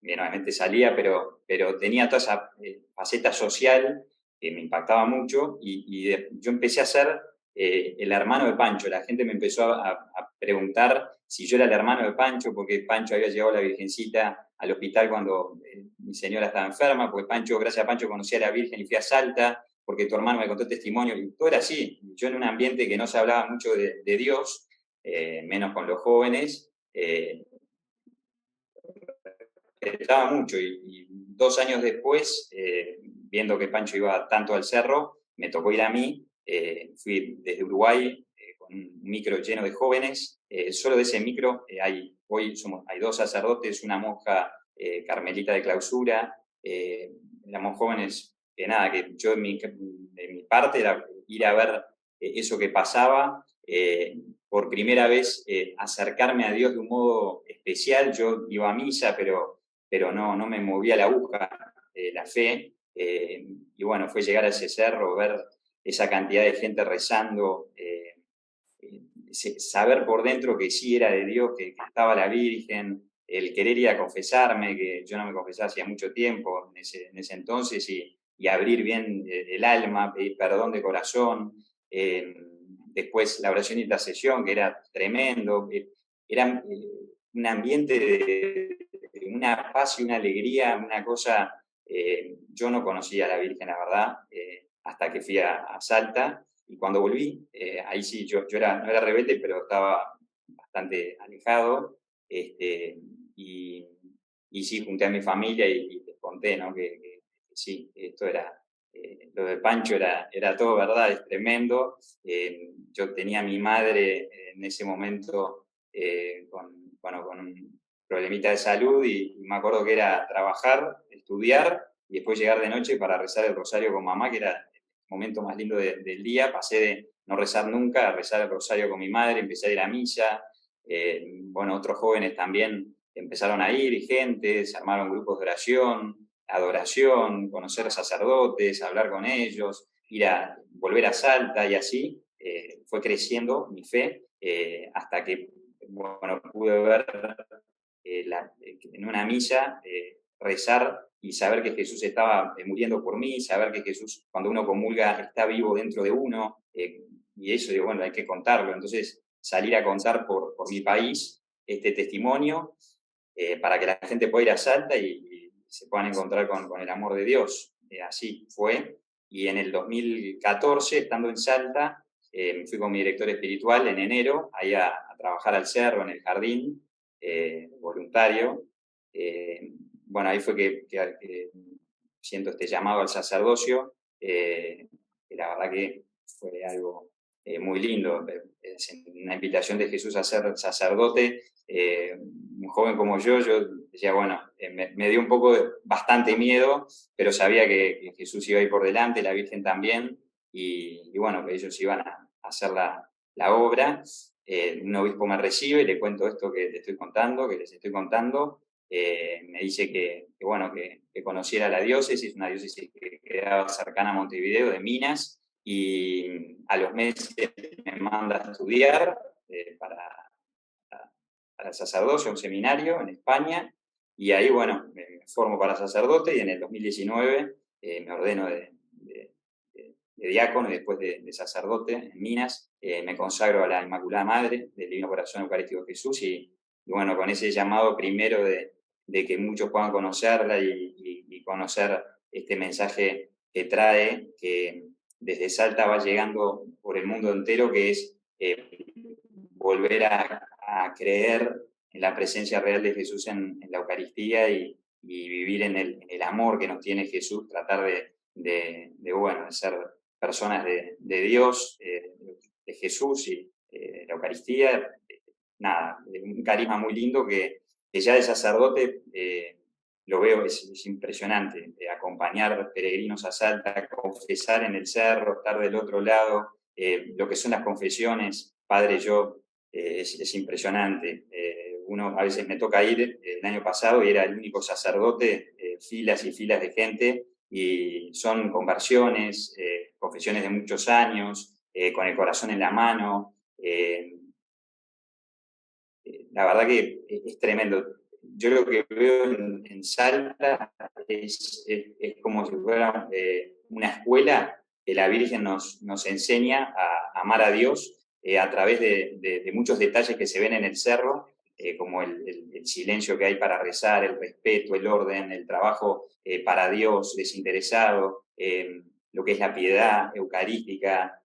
bien, obviamente salía, pero tenía toda esa faceta social que me impactaba mucho y yo empecé a ser el hermano de Pancho. La gente me empezó a preguntar si yo era el hermano de Pancho, porque Pancho había llevado a la Virgencita al hospital cuando mi señora estaba enferma, porque gracias a Pancho conocí a la Virgen y fui a Salta, porque tu hermano me contó testimonio, y todo era así. Yo en un ambiente que no se hablaba mucho de Dios, menos con los jóvenes, estaba mucho, y 2 años después, viendo que Pancho iba tanto al cerro, me tocó ir a mí. Fui desde Uruguay con un micro lleno de jóvenes. Solo de ese micro hay 2 sacerdotes, una monja carmelita de clausura. Éramos jóvenes que yo de mi parte era ir a ver eso que pasaba. Por primera vez acercarme a Dios de un modo especial. Yo iba a misa, pero no me movía la aguja de la fe. Y bueno, fue llegar a ese cerro, ver esa cantidad de gente rezando, saber por dentro que sí era de Dios, que estaba la Virgen, el querer ir a confesarme, que yo no me confesaba hacía mucho tiempo en ese entonces, y abrir bien el alma, pedir perdón de corazón. Después la oración y intercesión, que era tremendo. Era un ambiente de una paz y una alegría, una cosa. Yo no conocía a la Virgen, la verdad, hasta que fui a Salta, y cuando volví, ahí sí, yo no era rebelde, pero estaba bastante alejado, y sí, junté a mi familia y les conté, ¿no? Que sí, esto era, lo de Pancho era todo verdad, es tremendo. Yo tenía a mi madre en ese momento con un problemita de salud y me acuerdo que era trabajar, estudiar y después llegar de noche para rezar el rosario con mamá, que era el momento más lindo del día. Pasé de no rezar nunca a rezar el rosario con mi madre, empecé a ir a misa. Bueno, otros jóvenes también empezaron a ir, y gente, se armaron grupos de oración, adoración, conocer sacerdotes, hablar con ellos, volver a Salta y así fue creciendo mi fe hasta que bueno, pude ver en una misa rezar y saber que Jesús estaba muriendo por mí, saber que Jesús, cuando uno comulga, está vivo dentro de uno, y eso, digo, bueno, hay que contarlo. Entonces, salir a contar por mi país este testimonio para que la gente pueda ir a Salta y se puedan encontrar con el amor de Dios. Así fue. Y en el 2014, estando en Salta, fui con mi director espiritual en enero, ahí a trabajar al cerro, en el jardín, voluntario. Bueno, ahí fue que siento este llamado al sacerdocio, que la verdad que fue algo muy lindo. Es una invitación de Jesús a ser sacerdote. Un joven como yo decía, bueno, me dio un poco, bastante miedo, pero sabía que Jesús iba a ir por delante, la Virgen también, y bueno, que ellos iban a hacer la obra. Un obispo me recibe, le cuento esto que te estoy contando, que les estoy contando. Me dice bueno, que conociera la diócesis, una diócesis que quedaba cercana a Montevideo, de Minas, y a los meses me manda a estudiar para el sacerdocio, un seminario en España, y ahí, bueno, me formo para sacerdote, y en el 2019 me ordeno de diácono y después de sacerdote en Minas. Me consagro a la Inmaculada Madre del Divino Corazón Eucarístico de Jesús, y bueno, con ese llamado primero de que muchos puedan conocerla y conocer este mensaje que trae, que desde Salta va llegando por el mundo entero, que es volver a creer en la presencia real de Jesús en la Eucaristía y vivir en el amor que nos tiene Jesús, tratar bueno, de ser personas de Dios, de Jesús y la Eucaristía. Nada, un carisma muy lindo que ya de sacerdote lo veo, es impresionante, acompañar peregrinos a Salta, confesar en el cerro, estar del otro lado, lo que son las confesiones, Padre, yo, es impresionante. Uno, a veces me toca ir, el año pasado, y era el único sacerdote, filas y filas de gente, y son conversiones, confesiones de muchos años, con el corazón en la mano. La verdad que es tremendo. Yo lo que veo en Salta es como si fuera una escuela que la Virgen nos enseña a amar a Dios a través de muchos detalles que se ven en el cerro, como el silencio que hay para rezar, el respeto, el orden, el trabajo para Dios desinteresado, lo que es la piedad eucarística,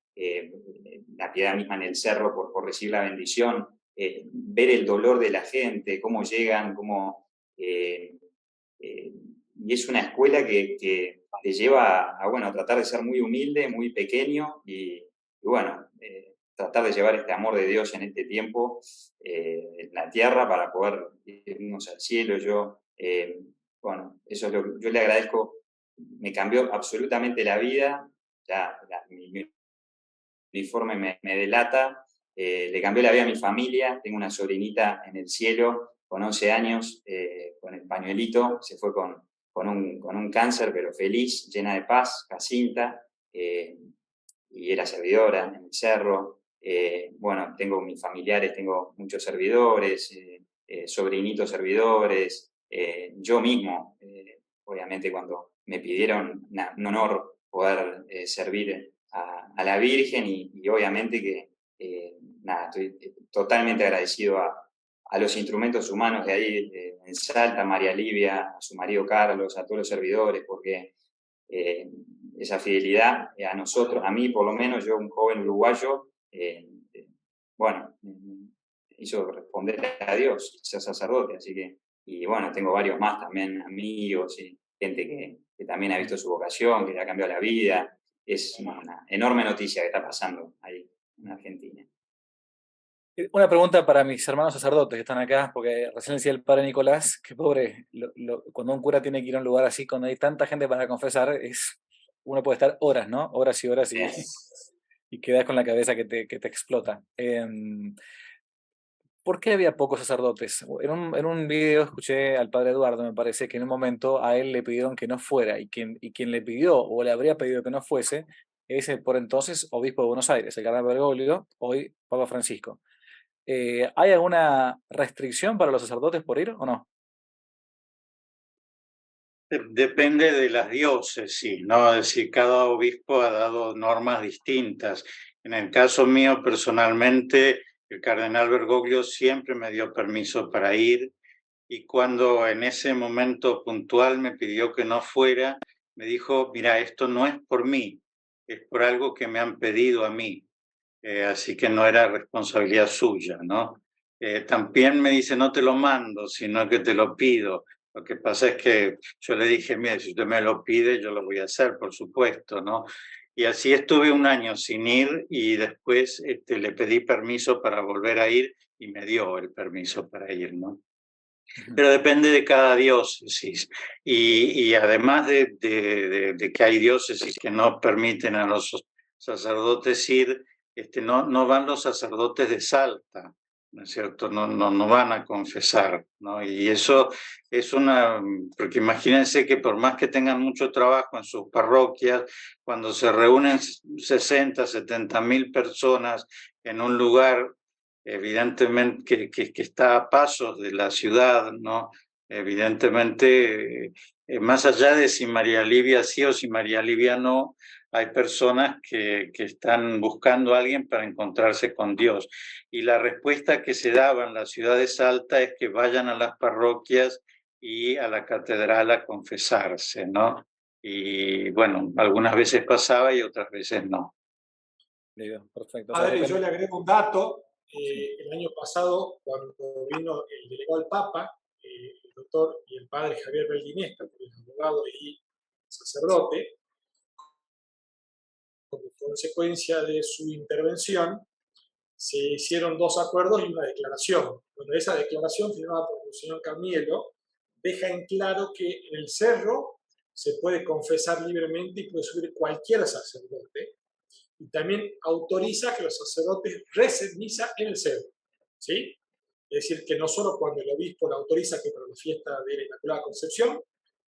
la piedad misma en el cerro por recibir la bendición. Ver el dolor de la gente, cómo llegan, y es una escuela que te lleva bueno, a tratar de ser muy humilde, muy pequeño, y bueno, tratar de llevar este amor de Dios en este tiempo en la tierra para poder irnos al cielo. Bueno, eso es lo que yo le agradezco, me cambió absolutamente la vida, ya mi uniforme me delata. Le cambió la vida a mi familia, tengo una sobrinita en el cielo con 11 años, con el pañuelito, se fue con un cáncer, pero feliz, llena de paz, Jacinta, y era servidora en el cerro. Bueno, tengo mis familiares, tengo muchos servidores, sobrinitos servidores, yo mismo, obviamente cuando me pidieron, un honor poder servir a la Virgen, y obviamente que nada, estoy totalmente agradecido a los instrumentos humanos de ahí, en Salta, a María Livia, a su marido Carlos, a todos los servidores, porque esa fidelidad a nosotros, a mí por lo menos, yo un joven uruguayo, bueno, hizo responder a Dios, ser sacerdote, así que, y bueno, tengo varios más también, amigos y gente que también ha visto su vocación, que le ha cambiado la vida. Es una enorme noticia que está pasando ahí en Argentina. Una pregunta para mis hermanos sacerdotes que están acá, porque recién decía el padre Nicolás, que pobre, cuando un cura tiene que ir a un lugar así, cuando hay tanta gente para confesar, uno puede estar horas, ¿no? Horas y horas y quedas con la cabeza que te explota. ¿Por qué había pocos sacerdotes? En un video escuché al padre Eduardo, me parece, que en un momento a él le pidieron que no fuera, y quien le pidió o le habría pedido que no fuese es el por entonces obispo de Buenos Aires, el cardenal Bergoglio, hoy Papa Francisco. ¿Hay alguna restricción para los sacerdotes por ir o no? Depende de las diócesis, ¿no? Es decir, cada obispo ha dado normas distintas. En el caso mío, personalmente, el cardenal Bergoglio siempre me dio permiso para ir, y cuando en ese momento puntual me pidió que no fuera, me dijo, mira, esto no es por mí, es por algo que me han pedido a mí, así que no era responsabilidad suya, ¿no? También me dice, no te lo mando, sino que te lo pido. Lo que pasa es que yo le dije, mira, si usted me lo pide, yo lo voy a hacer, por supuesto, ¿no? Y así estuve un año sin ir, y después le pedí permiso para volver a ir y me dio el permiso para ir, ¿no? Pero depende de cada diócesis. Y además de que hay diócesis que no permiten a los sacerdotes ir, no van los sacerdotes de Salta, ¿no es cierto? No van a confesar, ¿no? Y eso es porque imagínense que por más que tengan mucho trabajo en sus parroquias, cuando se reúnen 60, 70.000 personas en un lugar, evidentemente que está a pasos de la ciudad, ¿no? Evidentemente, más allá de si María Livia sí o si María Livia no, hay personas que están buscando a alguien para encontrarse con Dios. Y la respuesta que se daba en la ciudad de Salta es que vayan a las parroquias y a la catedral a confesarse, ¿no? Y bueno, algunas veces pasaba y otras veces no. Perfecto. Padre, yo le agrego un dato. El año pasado, cuando vino el delegado del Papa, el doctor y el padre Javier Beldinesca, que es abogado y sacerdote, como consecuencia de su intervención, se hicieron 2 acuerdos y una declaración. Bueno, esa declaración, firmada por el señor Carnielo, deja en claro que en el cerro se puede confesar libremente y puede subir cualquier sacerdote, y también autoriza que los sacerdotes recen misa en el cerro, ¿sí? Es decir, que no solo cuando el obispo la autoriza, que para la fiesta de la Inmaculada Concepción,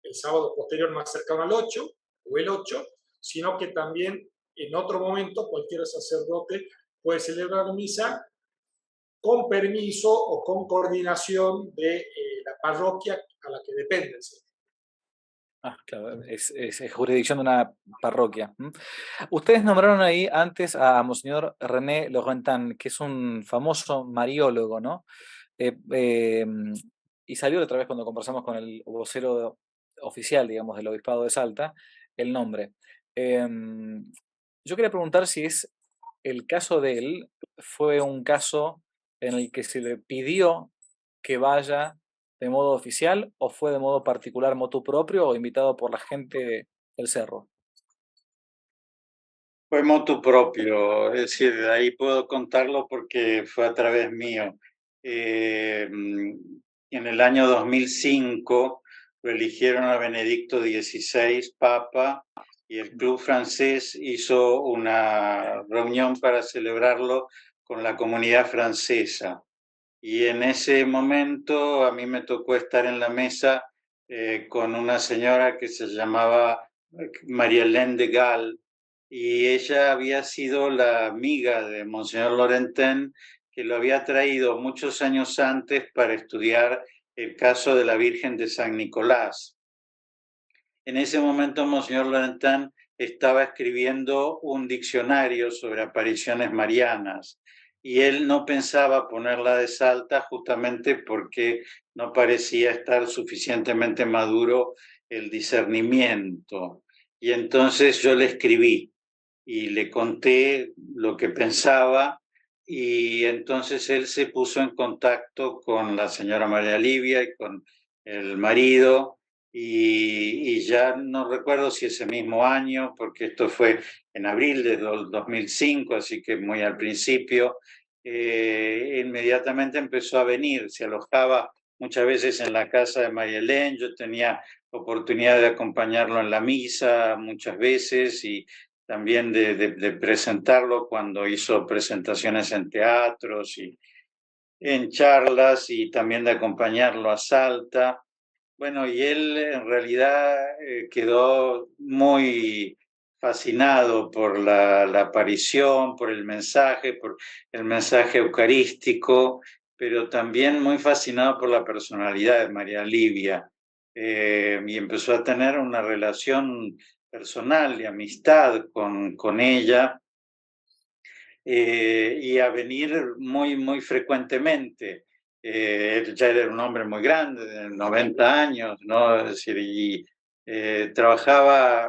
el sábado posterior más cercano al 8, o el 8, sino que también en otro momento cualquier sacerdote puede celebrar misa con permiso o con coordinación de la parroquia a la que depende el cerro. Claro, es jurisdicción de una parroquia. Ustedes nombraron ahí antes a Monseñor René Laurentin, que es un famoso mariólogo, ¿no? Y salió otra vez cuando conversamos con el vocero oficial, digamos, del Obispado de Salta, el nombre. Yo quería preguntar si el caso de él fue un caso en el que se le pidió que vaya de modo oficial o fue de modo particular, motu propio o invitado por la gente del cerro. Fue motu propio, es decir, ahí puedo contarlo porque fue a través mío. En el año 2005 lo eligieron a Benedicto XVI Papa, y el Club Francés hizo una reunión para celebrarlo con la comunidad francesa. Y en ese momento a mí me tocó estar en la mesa con una señora que se llamaba Marie-Hélène de Gaulle, y ella había sido la amiga de Monseñor Laurentin, que lo había traído muchos años antes para estudiar el caso de la Virgen de San Nicolás. En ese momento Monseñor Laurentin estaba escribiendo un diccionario sobre apariciones marianas, y él no pensaba ponerla de Salta justamente porque no parecía estar suficientemente maduro el discernimiento. y entonces yo le escribí y le conté lo que pensaba, y entonces él se puso en contacto con la señora María Livia y con el marido, y ya no recuerdo si ese mismo año, porque esto fue en abril de 2005, así que muy al principio, inmediatamente empezó a venir, se alojaba muchas veces en la casa de María Elena. Yo tenía oportunidad de acompañarlo en la misa muchas veces, y también de presentarlo cuando hizo presentaciones en teatros y en charlas, y también de acompañarlo a Salta. Bueno, y él en realidad quedó muy fascinado por la aparición, por el mensaje eucarístico, pero también muy fascinado por la personalidad de María Livia. Y empezó a tener una relación personal de amistad con ella, y a venir muy, muy frecuentemente. Él ya era un hombre muy grande, de 90 años, ¿no? Es decir, y trabajaba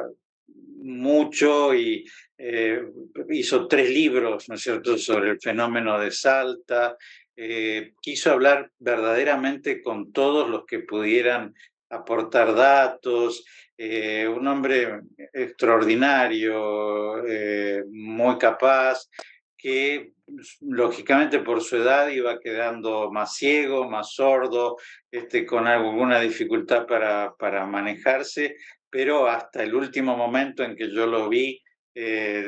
mucho, y eh, hizo 3 libros, ¿no es cierto?, sobre el fenómeno de Salta. Quiso hablar verdaderamente con todos los que pudieran aportar datos. Un hombre extraordinario, muy capaz, que lógicamente por su edad iba quedando más ciego, más sordo, con alguna dificultad para manejarse, pero hasta el último momento en que yo lo vi,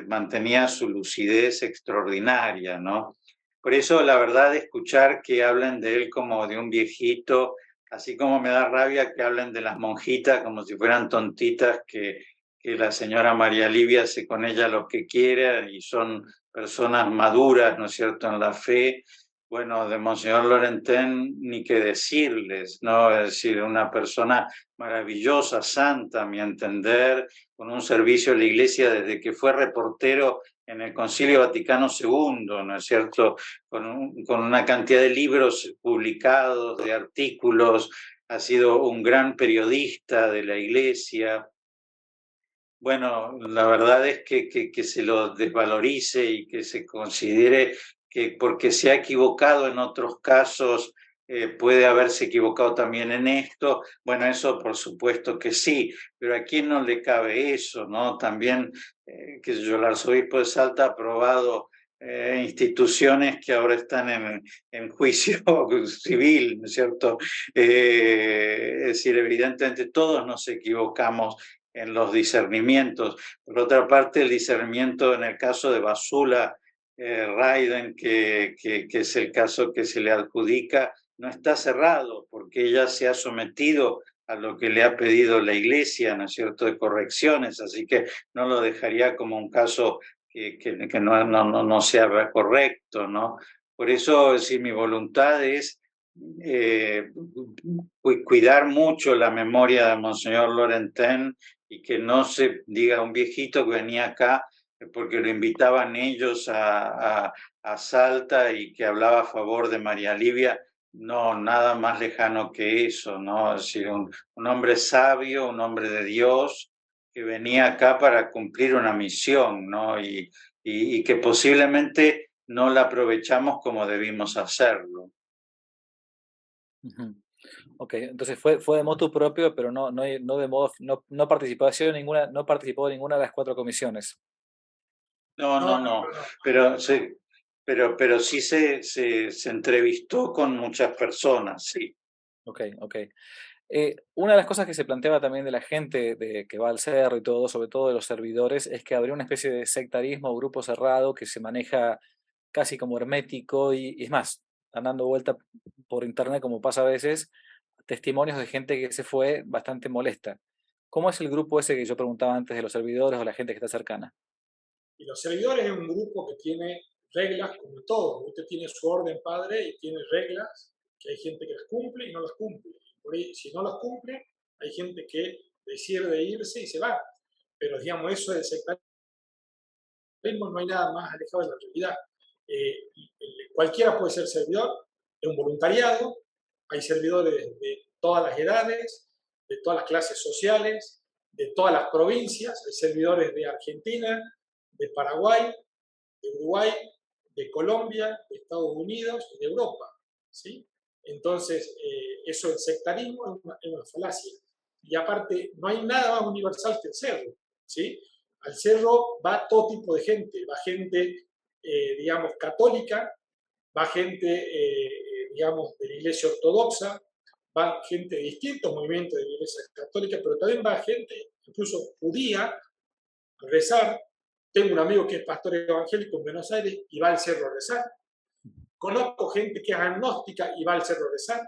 mantenía su lucidez extraordinaria, ¿no? Por eso, la verdad, escuchar que hablen de él como de un viejito, así como me da rabia que hablen de las monjitas como si fueran tontitas, que la señora María Livia hace con ella lo que quiera y son personas maduras, ¿no es cierto?, en la fe. Bueno, de Monseñor Laurentén ni qué decirles, ¿no? Es decir, una persona maravillosa, santa, a mi entender, con un servicio a la Iglesia desde que fue reportero en el Concilio Vaticano II, ¿no es cierto?, con una cantidad de libros publicados, de artículos, ha sido un gran periodista de la Iglesia. Bueno, la verdad es que se lo desvalorice y que se considere que porque se ha equivocado en otros casos, puede haberse equivocado también en esto. Bueno, eso por supuesto que sí, pero ¿a quién no le cabe eso, no? También, qué sé yo, el arzobispo de Salta ha aprobado instituciones que ahora están en juicio civil, ¿no es cierto? Es decir, evidentemente todos nos equivocamos en los discernimientos. Por otra parte, el discernimiento en el caso de Basula Raiden, que es el caso que se le adjudica, no está cerrado, porque ella se ha sometido a lo que le ha pedido la Iglesia, ¿no es cierto?, de correcciones, así que no lo dejaría como un caso que no sea correcto, ¿no? Por eso, es decir, mi voluntad es cuidar mucho la memoria de Monseñor Laurentén, y que no se diga un viejito que venía acá porque lo invitaban ellos a Salta y que hablaba a favor de María Livia. No, nada más lejano que eso, ¿no? Es decir, un hombre sabio, un hombre de Dios, que venía acá para cumplir una misión, ¿no? Y que posiblemente no la aprovechamos como debimos hacerlo. Ok, entonces fue de motu propio, pero no de modo, no participó de ninguna de las 4 comisiones. No, pero sí, pero sí se entrevistó con muchas personas, sí. Ok. Una de las cosas que se planteaba también de la gente que va al cerro y todo, sobre todo de los servidores, es que habría una especie de sectarismo o grupo cerrado que se maneja casi como hermético, y es más, están dando vuelta por internet, como pasa a veces, testimonios de gente que se fue bastante molesta. ¿Cómo es el grupo ese que yo preguntaba antes de los servidores o la gente que está cercana? Y los servidores es un grupo que tiene reglas como todo. Usted tiene su orden padre y tiene reglas que hay gente que las cumple y no las cumple. Por ahí, si no las cumple, hay gente que decide irse y se va. Pero digamos, eso del sectarismo no hay nada más alejado de la realidad. Cualquiera puede ser servidor de un voluntariado. Hay servidores de todas las edades, de todas las clases sociales. de todas las provincias, hay servidores de Argentina, de Paraguay, de Uruguay, de Colombia, de Estados Unidos y de Europa, ¿sí? Entonces, eso del sectarismo es una falacia. Y aparte, no hay nada más universal que el cerro, ¿sí? Al cerro va todo tipo de gente, va gente, digamos, católica, va gente, digamos, de la iglesia ortodoxa, va gente de distintos movimientos de la iglesia católica, pero también va gente, incluso judía, a rezar. Tengo un amigo que es pastor evangélico en Buenos Aires y va al cerro a rezar. Conozco gente que es agnóstica y va al cerro a rezar.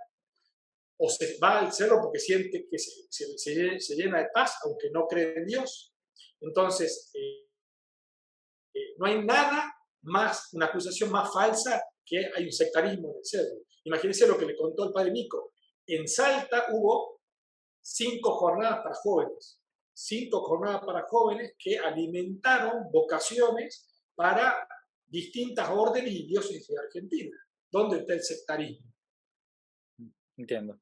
O se va al cerro porque siente que se llena de paz, aunque no cree en Dios. Entonces, no hay nada más, una acusación más falsa que hay un sectarismo en el cerro. Imagínense lo que le contó el padre Nico. En Salta hubo 5 jornadas para jóvenes. 5 jornadas para jóvenes que alimentaron vocaciones para distintas órdenes y diócesis de Argentina. ¿Dónde está el sectarismo? Entiendo.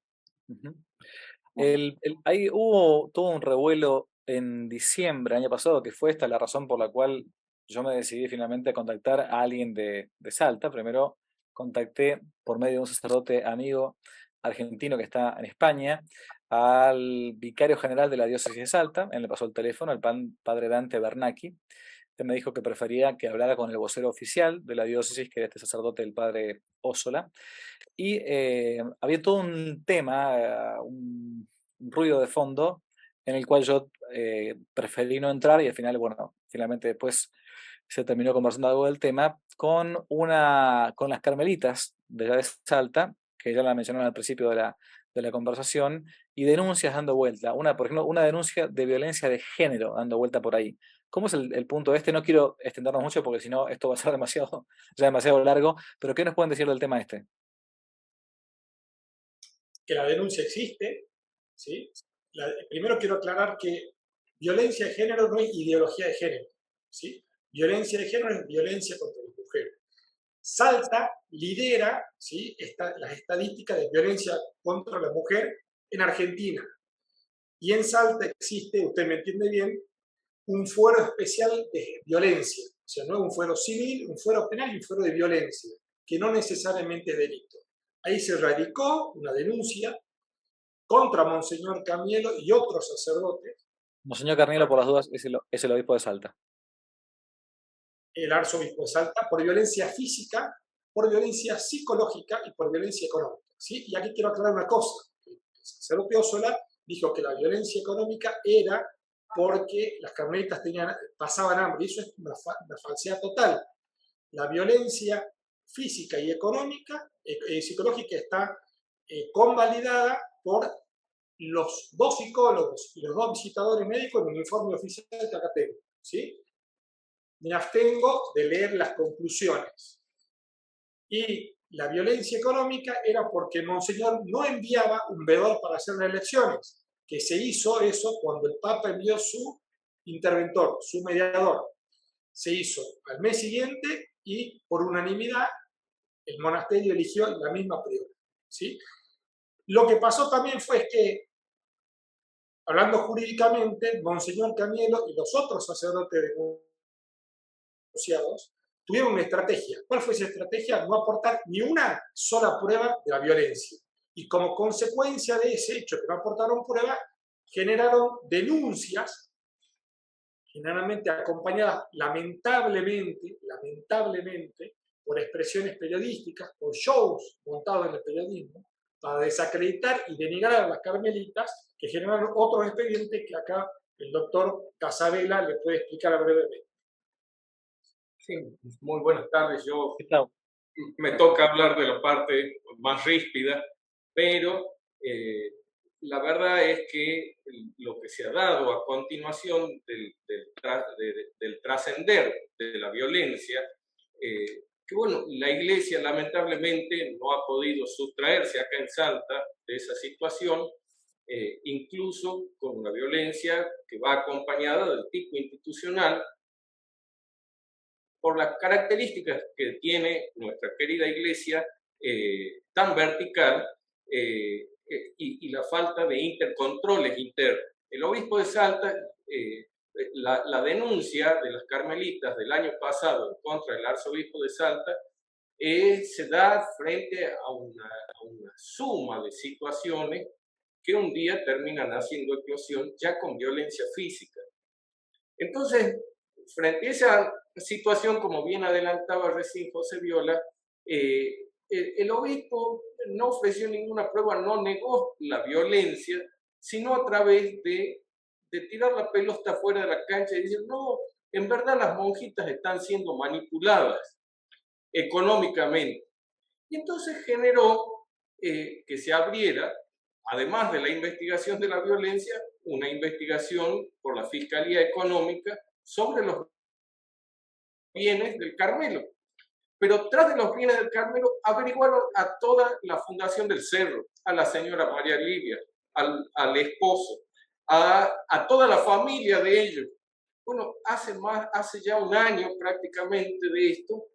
Ahí hubo todo un revuelo en diciembre, año pasado, que fue esta la razón por la cual yo me decidí finalmente a contactar a alguien de Salta. Primero contacté por medio de un sacerdote amigo argentino que está en España al vicario general de la diócesis de Salta. Él le pasó el teléfono al padre Dante Bernacchi. Él me dijo que prefería que hablara con el vocero oficial de la diócesis, que era este sacerdote, el padre Ósola. Y había todo un tema, un ruido de fondo, en el cual yo preferí no entrar y al final, bueno, finalmente después se terminó conversando algo del tema con las carmelitas de allá de Salta, que ya la mencionaron al principio de la conversación, y denuncias dando vuelta. Por ejemplo, una denuncia de violencia de género dando vuelta por ahí. ¿Cómo es el punto este? No quiero extendernos mucho porque si no esto va a ser demasiado largo, pero ¿qué nos pueden decir del tema este? Que la denuncia existe, ¿sí? Primero quiero aclarar que violencia de género no es ideología de género, ¿sí? Violencia de género es violencia contra la mujer. Salta lidera, ¿sí?, las estadísticas de violencia contra la mujer en Argentina. Y en Salta existe, usted me entiende bien, un fuero especial de violencia. O sea, no es un fuero civil, un fuero penal y un fuero de violencia, que no necesariamente es delito. Ahí se radicó una denuncia contra Monseñor Camielo y otros sacerdotes. Monseñor Carnielo, por las dudas, es el obispo de Salta. El arzobispo de Salta, por violencia física, por violencia psicológica y por violencia económica, ¿sí? Y aquí quiero aclarar una cosa. El sacerdote Ósola dijo que la violencia económica era porque las carmelitas pasaban hambre, y eso es una falsedad total. La violencia física y económica, psicológica, está convalidada por los 2 psicólogos y los 2 visitadores médicos en un informe oficial que acá tengo, ¿sí? Me abstengo de leer las conclusiones. Y la violencia económica era porque Monseñor no enviaba un veedor para hacer las elecciones, que se hizo eso cuando el Papa envió su interventor, su mediador. Se hizo al mes siguiente y por unanimidad el monasterio eligió la misma priora, ¿sí? Lo que pasó también fue que, hablando jurídicamente, Monseñor Camielo y los otros sacerdotes denunciados tuvieron una estrategia. ¿Cuál fue esa estrategia? No aportar ni una sola prueba de la violencia. Y como consecuencia de ese hecho, que no aportaron prueba, generaron denuncias, generalmente acompañadas lamentablemente, por expresiones periodísticas, por shows montados en el periodismo, para desacreditar y denigrar a las carmelitas, que generaron otros expedientes que acá el doctor Casabela le puede explicar brevemente. Sí, muy buenas tardes. Yo me toca hablar de la parte más ríspida, pero la verdad es que lo que se ha dado a continuación del trascender de la violencia, que bueno, la Iglesia lamentablemente no ha podido sustraerse acá en Salta de esa situación, incluso con una violencia que va acompañada del tipo institucional, por las características que tiene nuestra querida Iglesia tan vertical y la falta de intercontroles internos. El obispo de Salta, la denuncia de las carmelitas del año pasado en contra del arzobispo de Salta se da frente a una suma de situaciones que un día terminan haciendo eclosión ya con violencia física. Entonces, frente a esa situación, como bien adelantaba recién José Viola, el obispo no ofreció ninguna prueba, no negó la violencia, sino a través de tirar la pelota fuera de la cancha y decir, no, en verdad las monjitas están siendo manipuladas económicamente. Y entonces generó que se abriera, además de la investigación de la violencia, una investigación por la Fiscalía Económica sobre los bienes del Carmelo. Pero tras de los bienes del Carmelo averiguaron a toda la Fundación del Cerro, a la señora María Livia, al esposo, a toda la familia de ellos. Bueno, hace ya un año prácticamente de esto,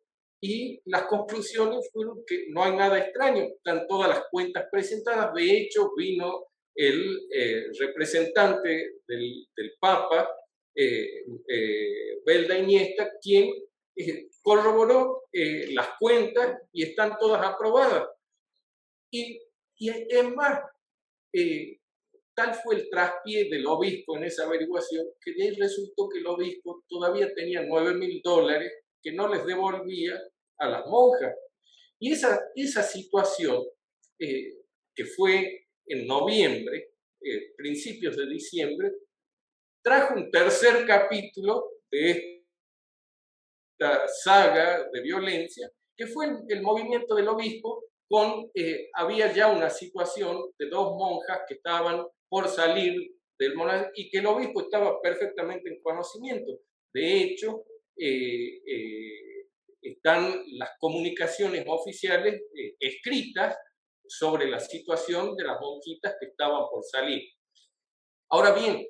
y las conclusiones fueron que no hay nada extraño, están todas las cuentas presentadas. De hecho, vino el representante del Papa, Belda Iniesta, quien corroboró las cuentas y están todas aprobadas. Y es más, tal fue el traspié del obispo en esa averiguación, que de ahí resultó que el obispo todavía tenía $9.000 que no les devolvía a las monjas. Y esa situación, que fue en noviembre, principios de diciembre, trajo un tercer capítulo de esta saga de violencia, que fue el movimiento del obispo. Había ya una situación de 2 monjas que estaban por salir del monasterio y que el obispo estaba perfectamente en conocimiento. De hecho, están las comunicaciones oficiales escritas sobre la situación de las monjitas que estaban por salir. Ahora bien,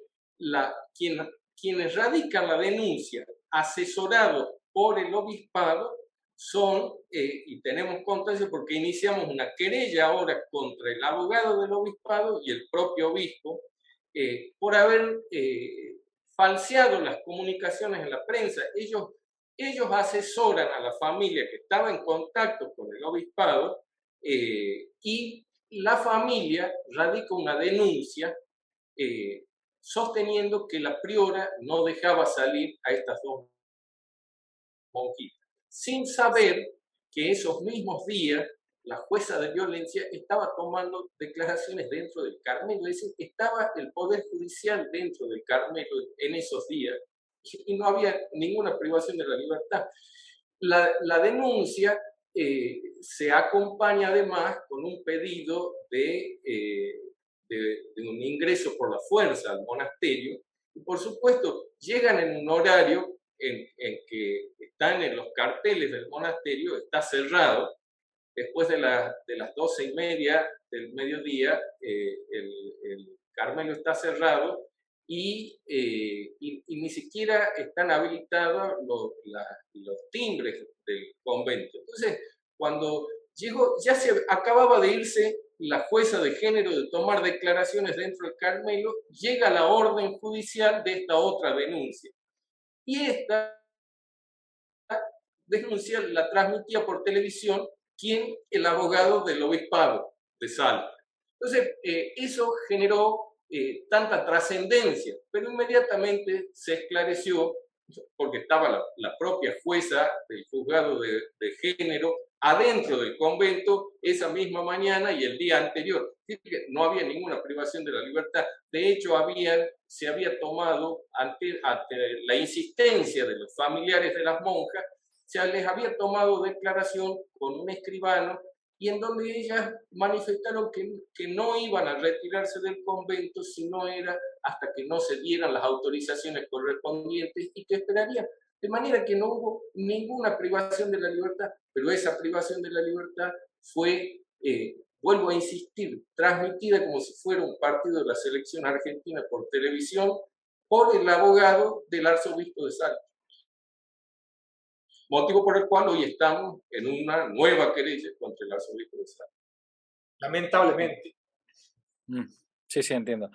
quienes radican la denuncia asesorados por el obispado son, y tenemos constancia porque iniciamos una querella ahora contra el abogado del obispado y el propio obispo, por haber falseado las comunicaciones en la prensa. Ellos asesoran a la familia que estaba en contacto con el obispado, y la familia radica una denuncia sosteniendo que la priora no dejaba salir a estas 2 monjitas, sin saber que esos mismos días la jueza de violencia estaba tomando declaraciones dentro del Carmelo, es decir, estaba el Poder Judicial dentro del Carmelo en esos días y no había ninguna privación de la libertad. La denuncia se acompaña además con un pedido de un ingreso por la fuerza al monasterio, y por supuesto llegan en un horario en que están en los carteles del monasterio, está cerrado. Después de las 12:30 del mediodía, el Carmelo está cerrado y ni siquiera están habilitados los timbres del convento. Entonces, cuando llegó, ya se acababa de irse la jueza de género de tomar declaraciones dentro del Carmelo, llega la orden judicial de esta otra denuncia. Y esta denuncia la transmitía por televisión el abogado del obispado de Salta. Entonces, eso generó tanta trascendencia, pero inmediatamente se esclareció, porque estaba la propia jueza del juzgado de género adentro del convento esa misma mañana y el día anterior. No había ninguna privación de la libertad. De hecho, se había tomado, ante la insistencia de los familiares de las monjas, se les había tomado declaración con un escribano, y en donde ellas manifestaron que no iban a retirarse del convento si no era hasta que no se dieran las autorizaciones correspondientes y que esperarían. De manera que no hubo ninguna privación de la libertad, pero esa privación de la libertad fue, vuelvo a insistir, transmitida como si fuera un partido de la selección argentina por televisión por el abogado del arzobispo de Salta. Motivo por el cual hoy estamos en una nueva querella contra el arzobispo de Salta. Lamentablemente. Sí, entiendo.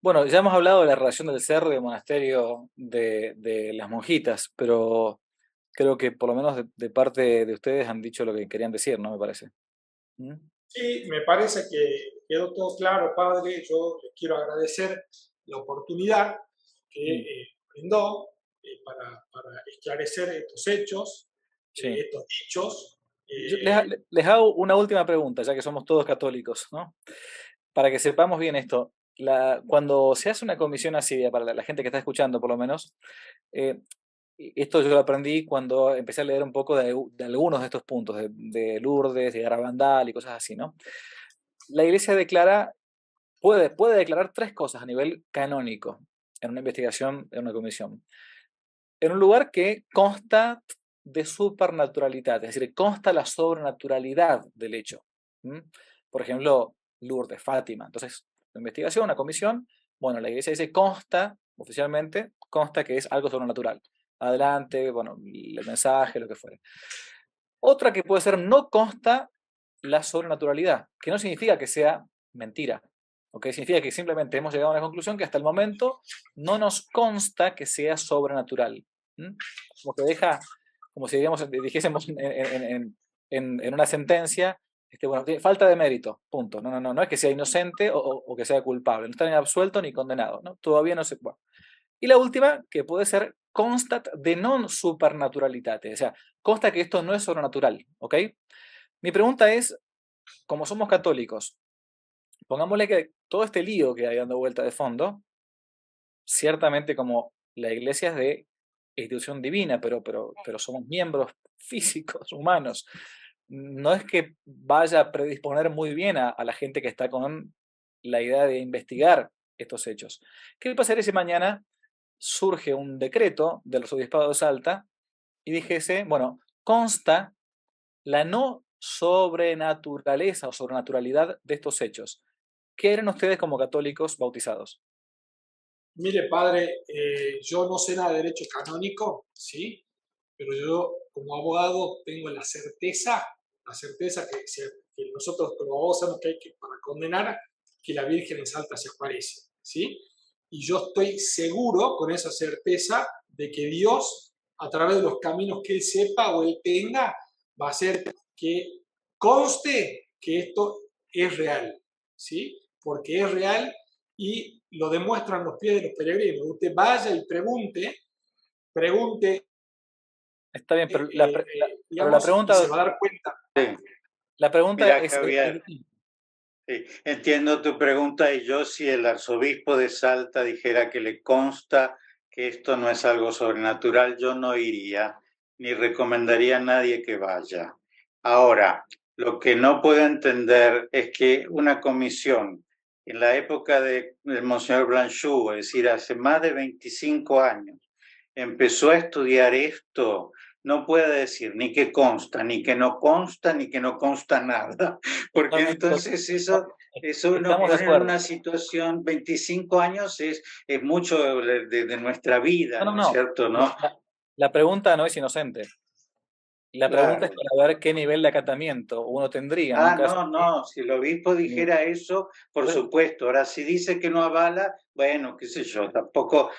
Bueno, ya hemos hablado de la relación del cerro y del monasterio de las monjitas, pero creo que por lo menos de parte de ustedes han dicho lo que querían decir, ¿no? Me parece. ¿Mm? Sí, me parece que quedó todo claro, padre. Yo les quiero agradecer la oportunidad que brindó para esclarecer estos hechos, Sí. estos dichos. Les hago una última pregunta, ya que somos todos católicos, ¿no? Para que sepamos bien esto. Cuando se hace una comisión así, para la gente que está escuchando por lo menos, esto yo lo aprendí cuando empecé a leer un poco de algunos de estos puntos, de Lourdes, de Garabandal y cosas así, ¿no? La Iglesia puede declarar tres cosas a nivel canónico en una investigación, en una comisión. En un lugar que consta de supernaturalidad, es decir, consta la sobrenaturalidad del hecho. Por ejemplo, Lourdes, Fátima. Entonces, la investigación, una comisión, bueno, la Iglesia dice consta, oficialmente, consta que es algo sobrenatural. Adelante, bueno, el mensaje, lo que fuere. Otra que puede ser no consta la sobrenaturalidad, que no significa que sea mentira, ¿ok? Significa que simplemente hemos llegado a una conclusión que hasta el momento no nos consta que sea sobrenatural. Como que deja, como si dijésemos en una sentencia, bueno, falta de mérito, punto. No es que sea inocente o que sea culpable, no está ni absuelto ni condenado, ¿no? Todavía no se... Bueno. Y la última, que puede ser constat de non supernaturalitate, o sea, consta que esto no es sobrenatural, ¿ok? Mi pregunta es, como somos católicos, pongámosle que todo este lío que hay dando vuelta de fondo, ciertamente como la iglesia es de institución divina, pero somos miembros físicos, humanos. No es que vaya a predisponer muy bien a la gente que está con la idea de investigar estos hechos. ¿Qué pasaría si mañana surge un decreto del arzobispado de Salta y dijese, bueno, consta la no sobrenaturaleza o sobrenaturalidad de estos hechos? ¿Qué eran ustedes como católicos bautizados? Mire, padre, yo no sé nada de derecho canónico, ¿sí? Pero yo como abogado tengo la certeza que nosotros como abogados sabemos que hay que, para condenar, que la Virgen en Salta se aparece, ¿sí? Y yo estoy seguro, con esa certeza, de que Dios, a través de los caminos que Él sepa o Él tenga, va a hacer que conste que esto es real, ¿sí? Porque es real y lo demuestran los pies de los peregrinos. Usted vaya y pregunte. Está bien, pero la digamos, pregunta... y se va a dar cuenta. Sí. La pregunta Mira, es... Javier, sí, entiendo tu pregunta y yo si el arzobispo de Salta dijera que le consta que esto no es algo sobrenatural, yo no iría ni recomendaría a nadie que vaya. Ahora, lo que no puedo entender es que una comisión en la época del Monseñor Blanchou, es decir, hace más de 25 años, empezó a estudiar esto, no puede decir ni que consta, ni que no consta, ni que no consta nada, porque entonces eso nos pone en una situación, 25 años es mucho de nuestra vida, ¿no es cierto? ¿No? La pregunta no es inocente. La pregunta es para ver qué nivel de acatamiento uno tendría. No, si el obispo dijera eso, por supuesto. Ahora, si dice que no avala, bueno, qué sé yo, tampoco,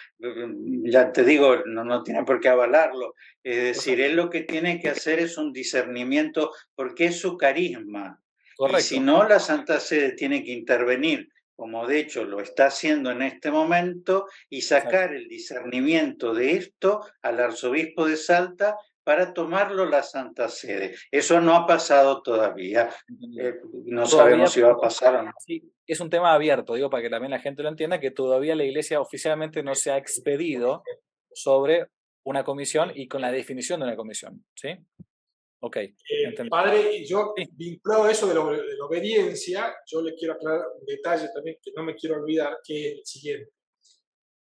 ya te digo, no tiene por qué avalarlo. Es decir, él lo que tiene que hacer es un discernimiento, porque es su carisma. Correcto. Y si no, la Santa Sede tiene que intervenir, como de hecho lo está haciendo en este momento, y sacar el discernimiento de esto al arzobispo de Salta, para tomarlo la Santa Sede. Eso no ha pasado todavía. No sabemos si va a pasar o no. Sí, es un tema abierto, digo, para que también la gente lo entienda, que todavía la Iglesia oficialmente no se ha expedido sobre una comisión y con la definición de una comisión, ¿sí? Ok. Padre, yo vinculado a eso de la obediencia, yo le quiero aclarar un detalle también que no me quiero olvidar, que es el siguiente.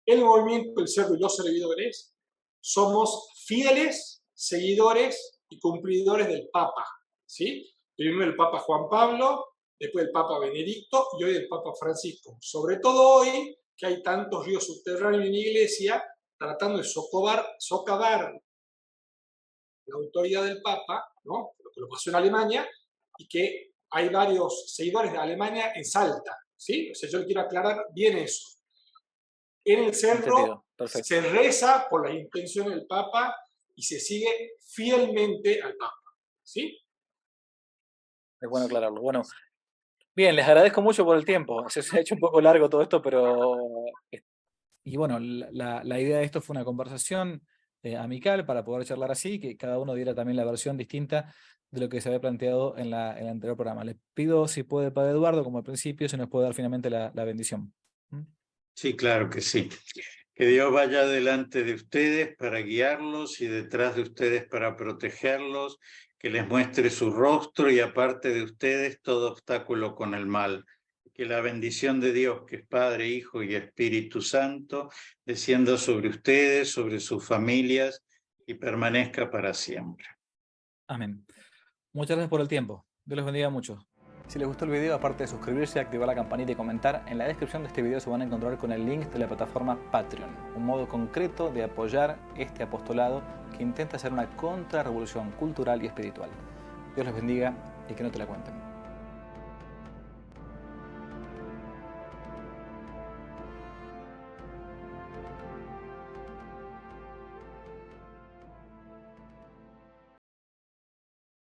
El movimiento del Cerro y los servidores somos fieles seguidores y cumplidores del Papa, ¿sí? Primero el Papa Juan Pablo, después el Papa Benedicto y hoy el Papa Francisco. Sobre todo hoy, que hay tantos ríos subterráneos en la Iglesia, tratando de socavar la autoridad del Papa, ¿no? Lo que lo pasó en Alemania, y que hay varios seguidores de Alemania en Salta, ¿sí? O sea, yo quiero aclarar bien eso. En el centro Perfecto. se reza por las intenciones del Papa y se sigue fielmente al Papa. ¿Sí? Es bueno aclararlo. Bueno, bien, les agradezco mucho por el tiempo. Se ha hecho un poco largo todo esto, pero... Y bueno, la idea de esto fue una conversación amical para poder charlar así, que cada uno diera también la versión distinta de lo que se había planteado en el anterior programa. Les pido, si puede, Padre Eduardo, como al principio, si nos puede dar finalmente la bendición. Sí, claro que sí. Que Dios vaya delante de ustedes para guiarlos y detrás de ustedes para protegerlos, que les muestre su rostro y aparte de ustedes todo obstáculo con el mal. Que la bendición de Dios, que es Padre, Hijo y Espíritu Santo, descienda sobre ustedes, sobre sus familias y permanezca para siempre. Amén. Muchas gracias por el tiempo. Dios los bendiga mucho. Si les gustó el video, aparte de suscribirse, activar la campanita y comentar, en la descripción de este video se van a encontrar con el link de la plataforma Patreon, un modo concreto de apoyar este apostolado que intenta hacer una contrarrevolución cultural y espiritual. Dios los bendiga y que no te la cuenten.